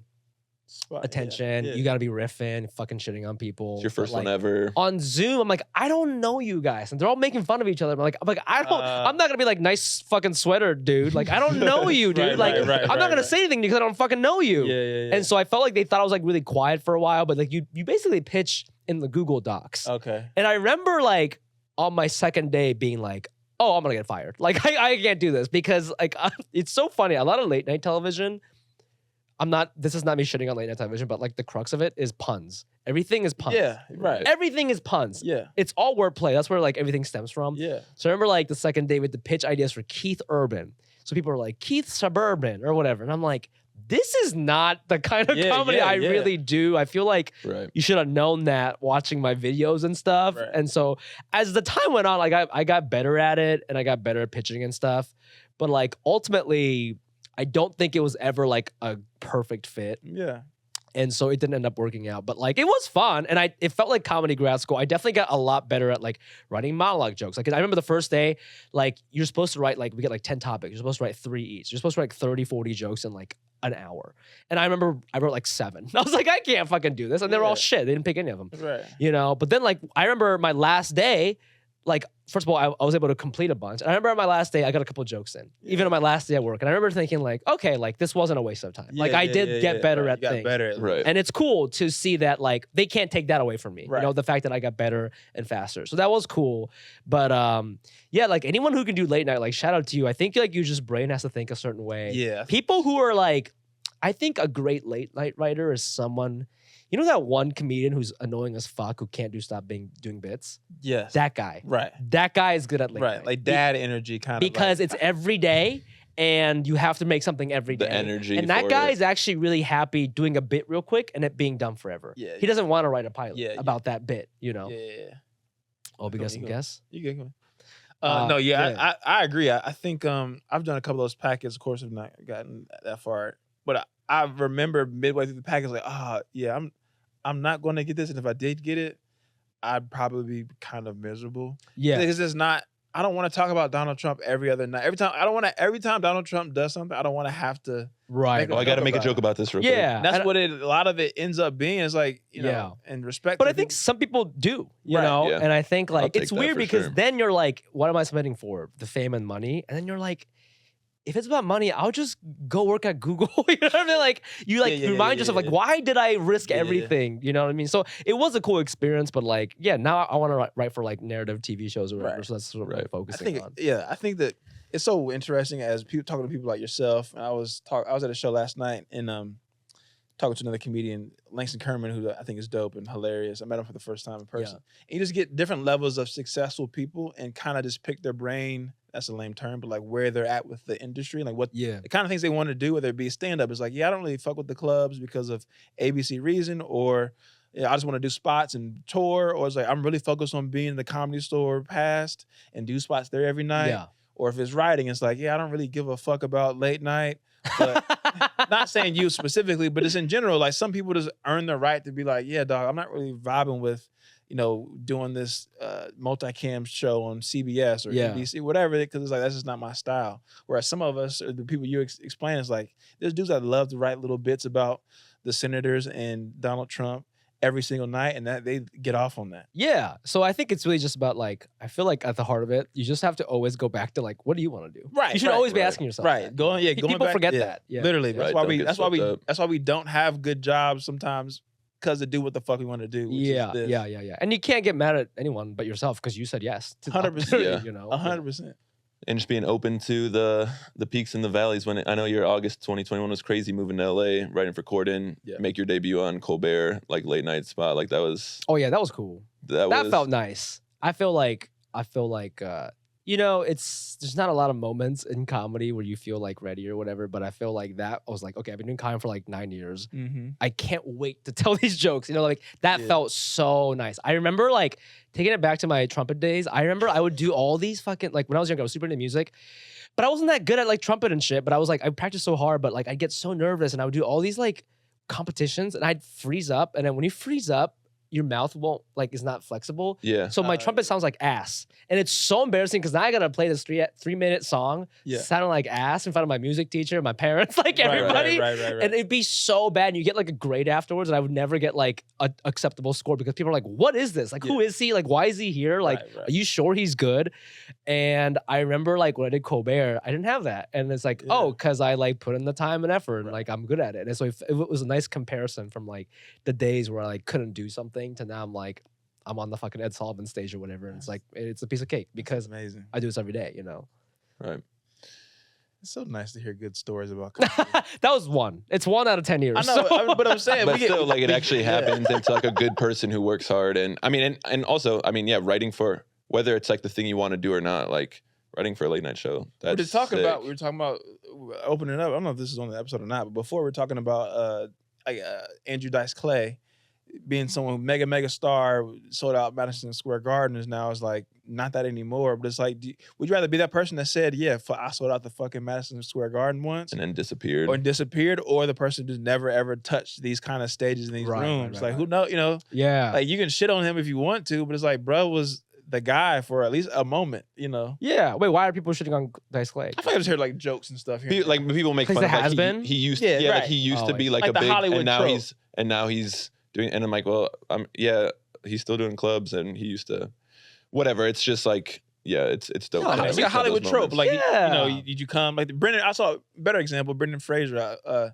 attention. You got to be riffing, fucking shitting on people. It's your first one ever. On Zoom, I'm like, I don't know you guys. And they're all making fun of each other. I'm like, I'm not going to be like, nice fucking sweater, dude. Like, I don't know you, dude. I'm not going to say anything because I don't fucking know you. And so I felt like they thought I was like really quiet for a while, but like you basically pitch in the Google Docs. Okay. And I remember like on my second day being like, oh, I'm going to get fired. Like, I can't do this because like, it's so funny. A lot of late night television, this is not me shitting on late night television, but like the crux of it is puns. Everything is puns. Yeah, right. Everything is puns. Yeah. It's all wordplay. That's where like everything stems from. Yeah. So I remember like the second day with the pitch ideas for Keith Urban. So people are like, Keith Suburban or whatever. And I'm like, this is not the kind of comedy I really do. I feel like you should have known that watching my videos and stuff. Right. And so as the time went on, like I got better at it and I got better at pitching and stuff. But like ultimately, I don't think it was ever like a perfect fit. Yeah. And so it didn't end up working out. But like it was fun. And it felt like comedy grad school. I definitely got a lot better at like writing monologue jokes. Like I remember the first day, like you're supposed to write like, we get like 10 topics. You're supposed to write 3 each. You're supposed to write 30, 40 jokes in like an hour. And I remember I wrote like 7. I was like, I can't fucking do this. And they were all shit. They didn't pick any of them. Right. You know, but then like I remember my last day, like, first of all, I was able to complete a bunch. And I remember on my last day, I got a couple jokes in, even on my last day at work. And I remember thinking like, okay, like this wasn't a waste of time. Like I did get better at things. Right. And it's cool to see that like they can't take that away from me. Right. You know, the fact that I got better and faster. So that was cool. But yeah, like anyone who can do late night, like shout out to you. I think like your just brain has to think a certain way. Yeah. People who are like, I think a great late night writer is someone, you know that one comedian who's annoying as fuck who can't doing bits? Yes. That guy. Right. That guy is good at late night. Right. Like dad energy kind of. Because it's every day and you have to make something every day. The energy. And that guy is actually really happy doing a bit real quick and it being done forever. Yeah. He doesn't want to write a pilot about that bit, you know? Yeah. Oh, we got some guess? You good. No, I agree. I think I've done a couple of those packets. Of course, have not gotten that far. But I remember midway through the package, like, I'm not going to get this. And if I did get it, I'd probably be kind of miserable. Yeah. Because it's not, I don't want to talk about Donald Trump every other night. Every time Donald Trump does something, I don't want to have to. Right. I got to make a joke about this real quick. Yeah. That's what a lot of it ends up being. Is like, you know, and respect. But I think some people do, you know? Yeah. And I think like, it's weird because sure. then you're like, what am I submitting for? The fame and money? And then you're like, if it's about money, I'll just go work at Google. You know what I mean? Like you remind yourself, like, why did I risk everything? You know what I mean? So it was a cool experience, but like, now I want to write for like narrative TV shows or whatever. Right. So that's what I'm focusing on. Yeah, I think that it's so interesting as people talking to people like yourself. And I was at a show last night and talking to another comedian, Langston Kerman, who I think is dope and hilarious. I met him for the first time in person. And you just get different levels of successful people and kind of just pick their brain. That's a lame term, but like where they're at with the industry and like what the kind of things they want to do, whether it be stand-up. It's like, I don't really fuck with the clubs because of ABC reason, or I just want to do spots and tour, or it's like, I'm really focused on being in the Comedy Store past and do spots there every night. Yeah. Or if it's writing, it's like, I don't really give a fuck about late night. But not saying you specifically, but it's in general. Like some people just earn the right to be like, dog, I'm not really vibing with, doing this multicam show on CBS or NBC, whatever, because it's like, that's just not my style. Whereas some of us, or the people you explain, is like, there's dudes that love to write little bits about the senators and Donald Trump every single night, and that they get off on that. Yeah. So I think it's really just about like, I feel like at the heart of it, you just have to always go back to like, what do you want to do? Right. You should always be asking yourself. Right. That. People back, forget that. Yeah. Literally. Right, That's why we don't have good jobs sometimes because to do what the fuck we want to do. Which Yeah, is this. yeah. And you can't get mad at anyone but yourself because you said yes. To the 100%. opportunity, Yeah. You know, 100%. And just being open to the peaks and the valleys. When I know your August 2021 was crazy, moving to LA, writing for Corden, make your debut on Colbert, like late night spot. Like that was. Oh yeah, that was cool. That felt nice. I feel like you know, there's not a lot of moments in comedy where you feel like ready or whatever, but I feel like that I was like, okay, I've been doing comedy for like 9 years. I can't wait to tell these jokes. You know, like that felt so nice. I remember like taking it back to my trumpet days. I remember I would do all these fucking, like when I was younger, I was super into music, but I wasn't that good at like trumpet and shit. But I was like, I practiced so hard, but like I'd get so nervous and I would do all these like competitions and I'd freeze up. And then when you freeze up, your mouth won't is not flexible. Yeah. So my trumpet sounds like ass. And it's so embarrassing because now I gotta play this 3-minute song sounding like ass in front of my music teacher, my parents, like everybody. Right. And it'd be so bad. And you get like a grade afterwards, and I would never get like an acceptable score because people are like, what is this? Like, who is he? Like, why is he here? Like, are you sure he's good? And I remember like when I did Colbert, I didn't have that. And it's like, oh, because I like put in the time and effort and like I'm good at it. And so it was a nice comparison from like the days where I like couldn't do something to now I'm like, I'm on the fucking Ed Sullivan stage or whatever. And it's like, it's a piece of cake because amazing. I do this every day, you know? Right. It's so nice to hear good stories about comedy. That was one. It's 1 out of 10 years. I know, but I'm saying. But still, like it actually happens. It's like a good person who works hard. And I mean, and also, I mean, yeah, writing for, whether it's like the thing you want to do or not, like writing for a late night show. That's we were talking about opening up. I don't know if this is on the episode or not, but before we were talking about Andrew Dice Clay being someone mega star, sold out Madison Square Garden is now is like not that anymore. But it's like, would you rather be that person that said, yeah, I sold out the fucking Madison Square Garden once and then disappeared, or the person who's never ever touched these kind of stages in these rooms? Who knows? You know, like you can shit on him if you want to, but it's like, bro was the guy for at least a moment, you know? Yeah. Wait, why are people shitting on Dice Clay? I think I just heard like jokes and stuff here. Like people make fun of like he used like he used to be like a big Hollywood and now he's doing, and I'm like, well, he's still doing clubs and he used to whatever. It's just like, yeah, it's dope. No, it's like a Hollywood trope. Like, did you come like Brendan? I saw a better example, Brendan Fraser. I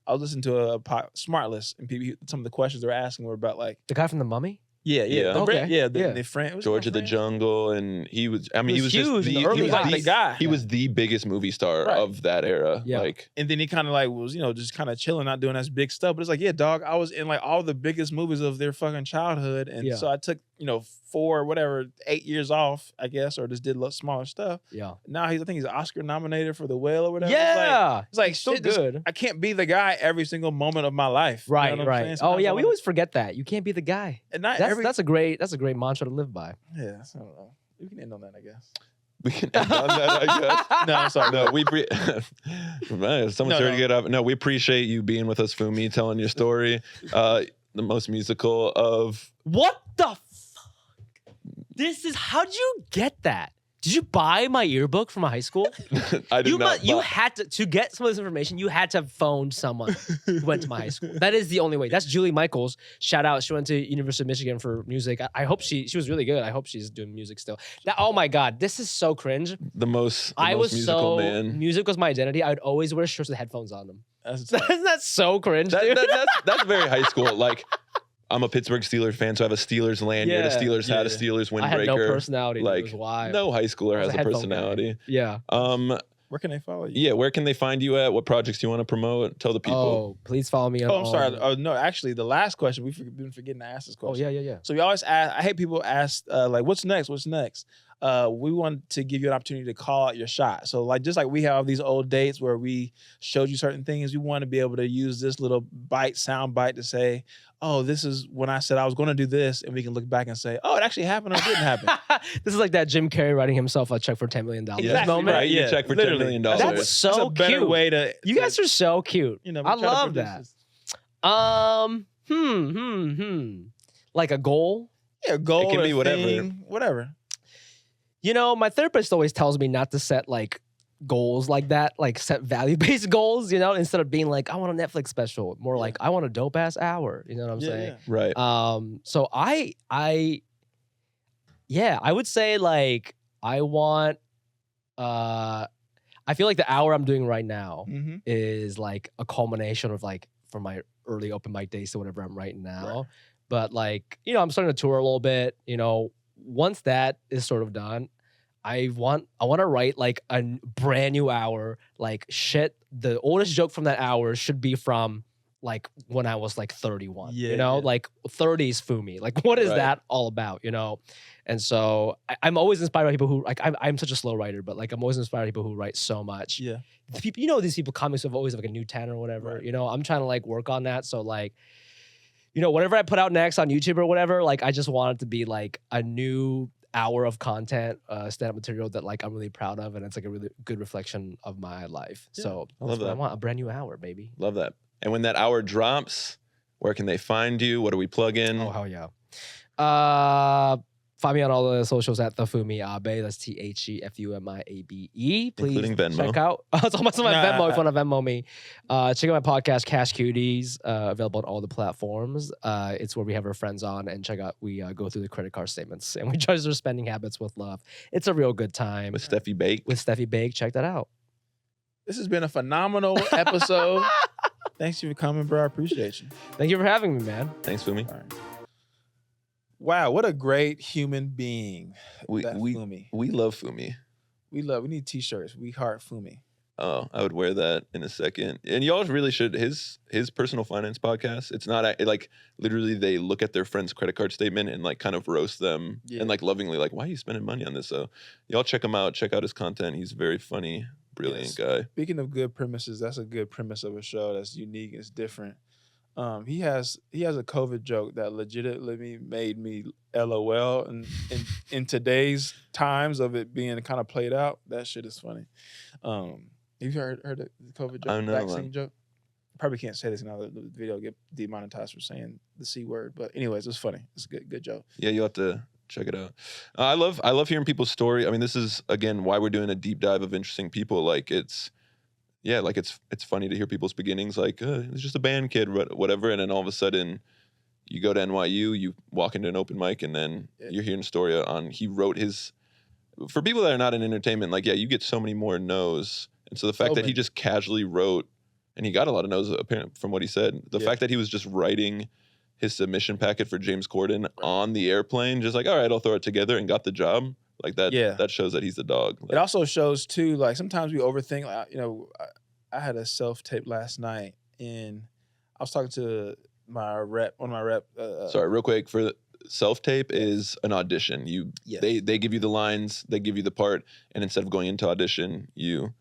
was listening to a Smart List and some of the questions they were asking were about like the guy from The Mummy. Yeah. The friend, George of the Jungle, and he was huge, just the guy. He was the biggest movie star of that era. Yeah. Like, and then he kind of like was, just kind of chilling, not doing as big stuff. But it's like, yeah, dog, I was in like all the biggest movies of their fucking childhood, and so I took 8 years off, I guess, or just did a lot smaller stuff. Yeah. Now I think he's Oscar nominated for The Whale or whatever. Yeah. It's like so good. I can't be the guy every single moment of my life. Right. You know what I'm saying? Oh yeah, we always forget that. You can't be the guy. And not that's a great mantra to live by. Yeah. I don't know. We can end on that, I guess. We can end on that, I guess. No, I'm sorry. No, man, someone's here to get up. No, we appreciate you being with us, Fumi, telling your story. The most musical of what the fuck? How'd you get that? Did you buy my yearbook from high school? I did not. You had to get some of this information. You had to have phoned someone who went to my high school. That is the only way. That's Julie Michaels. Shout out. She went to University of Michigan for music. I hope she was really good. I hope she's doing music still. Oh my God, this is so cringe. The most musical man. Music was my identity. I would always wear shirts with headphones on them. Isn't that so cringe, dude? That's very high school. Like, I'm a Pittsburgh Steelers fan, so I have a Steelers lanyard, a Steelers hat, a Steelers windbreaker. I had no personality. Like, it was wild. No high schooler has a personality. Guy. Yeah. Where can they follow you? Yeah, where can they find you at? What projects do you want to promote? Tell the people. Oh, please follow me on. Oh, I'm sorry. Oh, no, actually, the last question, we've been forgetting to ask this question. Oh, yeah. So we always ask, I hate people ask, like, what's next? What's next? We want to give you an opportunity to call out your shot. So like, just like we have these old dates where we showed you certain things, we want to be able to use this little sound bite to say, oh, this is when I said I was going to do this, and we can look back and say, oh, it actually happened or it didn't happen. This is like that Jim Carrey writing himself a check for $10 million. Exactly, moment. Right, yeah, check for $10 million. That's so a better cute. way to. You guys are so cute. I love that. Like a goal? Yeah, a goal. It can be whatever. Whatever. My therapist always tells me not to set like goals like that, like set value-based goals, instead of being like, I want a Netflix special, more like I want a dope ass hour. You know what I'm saying? Yeah. Right. So I would say like I want I feel like the hour I'm doing right now is like a culmination of like from my early open mic days to whatever I'm writing now. But like, I'm starting to tour a little bit. Once that is sort of done, I want to write like a brand new hour. Like shit, the oldest joke from that hour should be from like when I was like 31. Like 30s Fumi. Like what is that all about? And so I'm always inspired by people who like I'm such a slow writer, but like I'm always inspired by people who write so much. Yeah. The people, these people comics have always have like a new 10 or whatever. I'm trying to like work on that. So like, whatever I put out next on YouTube or whatever, like I just want it to be like a new hour of content, stand-up material that like I'm really proud of, and it's like a really good reflection of my life. So I love that. I want, a brand new hour, baby. Love that. And when that hour drops, where can they find you? What do we plug in? Oh hell yeah. Find me on all the socials at the Fumi Abe. That's TheFumiAbe. Please including Venmo. check out. It's on my Venmo if you want to Venmo me. Check out my podcast, Cash Cuties, available on all the platforms. It's where we have our friends on and check out. We go through the credit card statements and we judge their spending habits with love. It's a real good time. With Steffi Bake. Check that out. This has been a phenomenal episode. Thanks for coming, bro. I appreciate you. Thank you for having me, man. Thanks, Fumi. All right. Wow, what a great human being. We Fumi. love Fumi. We need t-shirts. We heart Fumi. Oh, I would wear that in a second. And y'all really should. His personal finance podcast. It's not like literally they look at their friend's credit card statement and like kind of roast them and like lovingly like, why are you spending money on this? So y'all check him out. Check out his content. He's very funny, brilliant guy. Speaking of good premises, that's a good premise of a show that's unique. It's different. He has a COVID joke that legitimately made me LOL in today's times of it being kind of played out. That shit is funny. Have you heard the COVID joke? Vaccine joke? Probably can't say this now. The video get demonetized for saying the C word. But anyways, it's funny. It's a good joke. Yeah, you'll have to check it out. I love hearing people's story. I mean, this is again why we're doing a deep dive of interesting people. Like it's funny to hear people's beginnings. Like it's just a band kid, whatever, and then all of a sudden you go to NYU, you walk into an open mic, and then you're hearing a story on he wrote his. For people that are not in entertainment, like you get so many more no's, and so the fact that he just casually wrote, and he got a lot of no's apparently from what he said. The fact that he was just writing his submission packet for James Corden on the airplane, just like, all right, I'll throw it together, and got the job. Like that, that shows that he's the dog. Like, it also shows too, like sometimes we overthink. I had a self-tape last night, and I was talking to one of my rep. Sorry, real quick, for self-tape is an audition. They give you the lines, they give you the part, and instead of going into audition, you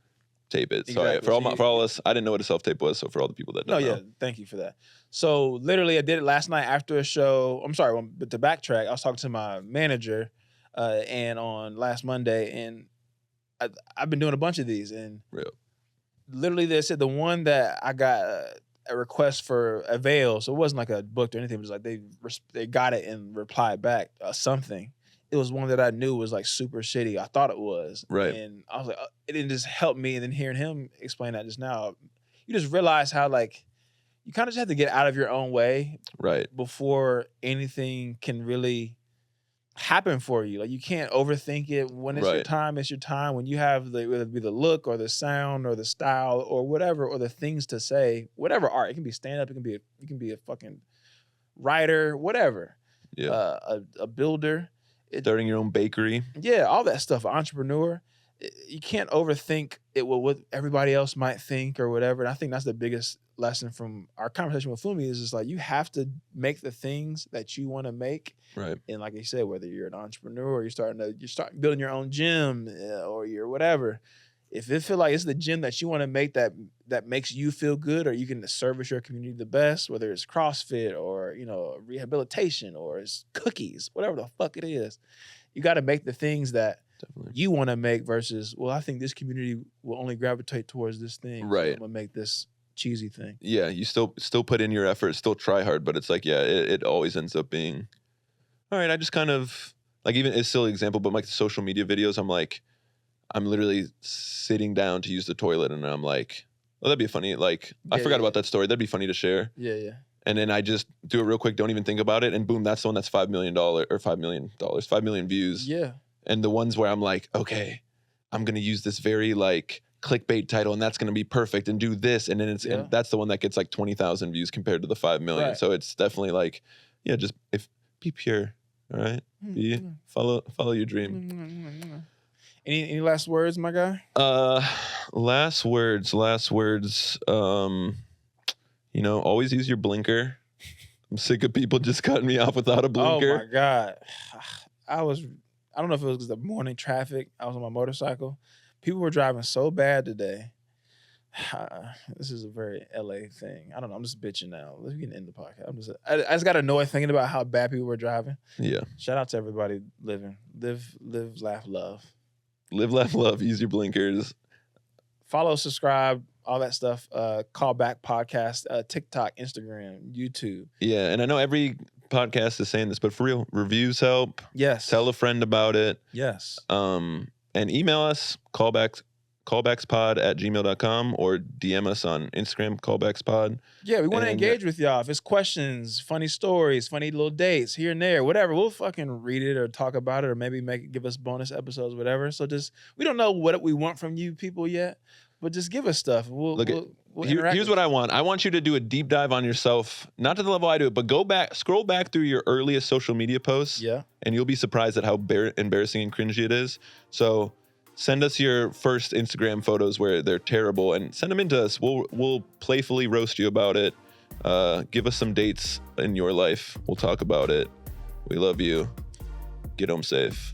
tape it. Sorry, for all us, I didn't know what a self-tape was. So for all the people that don't know. Thank you for that. So literally, I did it last night after a show. I'm sorry, but to backtrack, I was talking to my manager. And on last Monday, and I've been doing a bunch of these, and literally they said the one that I got a request for avail, so it wasn't like a booked or anything, it was like they got it and replied back something. It was one that I knew was like super shitty. I thought it was, and I was like, it didn't just help me. And then hearing him explain that just now, you just realize how like you kind of just have to get out of your own way, before anything can really happen for you. Like you can't overthink it. When it's your time, it's your time. When you have whether it be the look or the sound or the style or whatever, or the things to say, whatever art, it can be stand up, you can be a fucking writer, whatever. A builder. Starting your own bakery. Yeah, all that stuff. An entrepreneur. You can't overthink it what everybody else might think or whatever. And I think that's the biggest lesson from our conversation with Fumi is just like you have to make the things that you want to make. Right. And like I said, whether you're an entrepreneur or you're starting building your own gym or you're whatever, if it feel like it's the gym that you want to make that makes you feel good, or you can service your community the best, whether it's CrossFit or rehabilitation or it's cookies, whatever the fuck it is, you got to make the things that you want to make versus, well, I think this community will only gravitate towards this thing. Right. So I'm gonna make this cheesy thing. Yeah, you still put in your effort, still try hard, but it's like, it always ends up being, all right, I just kind of, like even it's a silly example, but like the social media videos, I'm literally sitting down to use the toilet and I'm like, oh, that'd be funny. Like, I forgot about that story. That'd be funny to share. Yeah. And then I just do it real quick, don't even think about it. And boom, that's the one that's $5 million views. Yeah. And the ones where I'm like, okay, I'm going to use this very like clickbait title and that's going to be perfect and do this. And then and that's the one that gets like 20,000 views compared to the 5 million. Right. So it's definitely like, yeah, just be pure. All right. Follow your dream. Any last words, my guy? Last words. Always use your blinker. I'm sick of people just cutting me off without a blinker. Oh my God. I don't know if it was the morning traffic. I was on my motorcycle. People were driving so bad today. This is a very LA thing. I don't know. I'm just bitching now. Let's get into the podcast. I just got annoyed thinking about how bad people were driving. Yeah. Shout out to everybody living. Live, laugh, love. Live, laugh, love. Use your blinkers. Follow, subscribe, all that stuff. Callback Podcast, TikTok, Instagram, YouTube. Yeah, and I know every podcast is saying this, but for real, reviews help. Yes. Tell a friend about it. Yes. And email us, callbackspod@gmail.com, or DM us on Instagram, callbackspod. Yeah, we want to engage with y'all. If it's questions, funny stories, funny little dates here and there, whatever, we'll fucking read it or talk about it or maybe give us bonus episodes, whatever. So we don't know what we want from you people yet, but just give us stuff. We'll here's what I want. I want you to do a deep dive on yourself, not to the level I do it, but scroll back through your earliest social media posts. Yeah. And you'll be surprised at how embarrassing and cringy it is. So send us your first Instagram photos where they're terrible and send them in to us. We'll playfully roast you about it. Give us some dates in your life. We'll talk about it. We love you. Get home safe.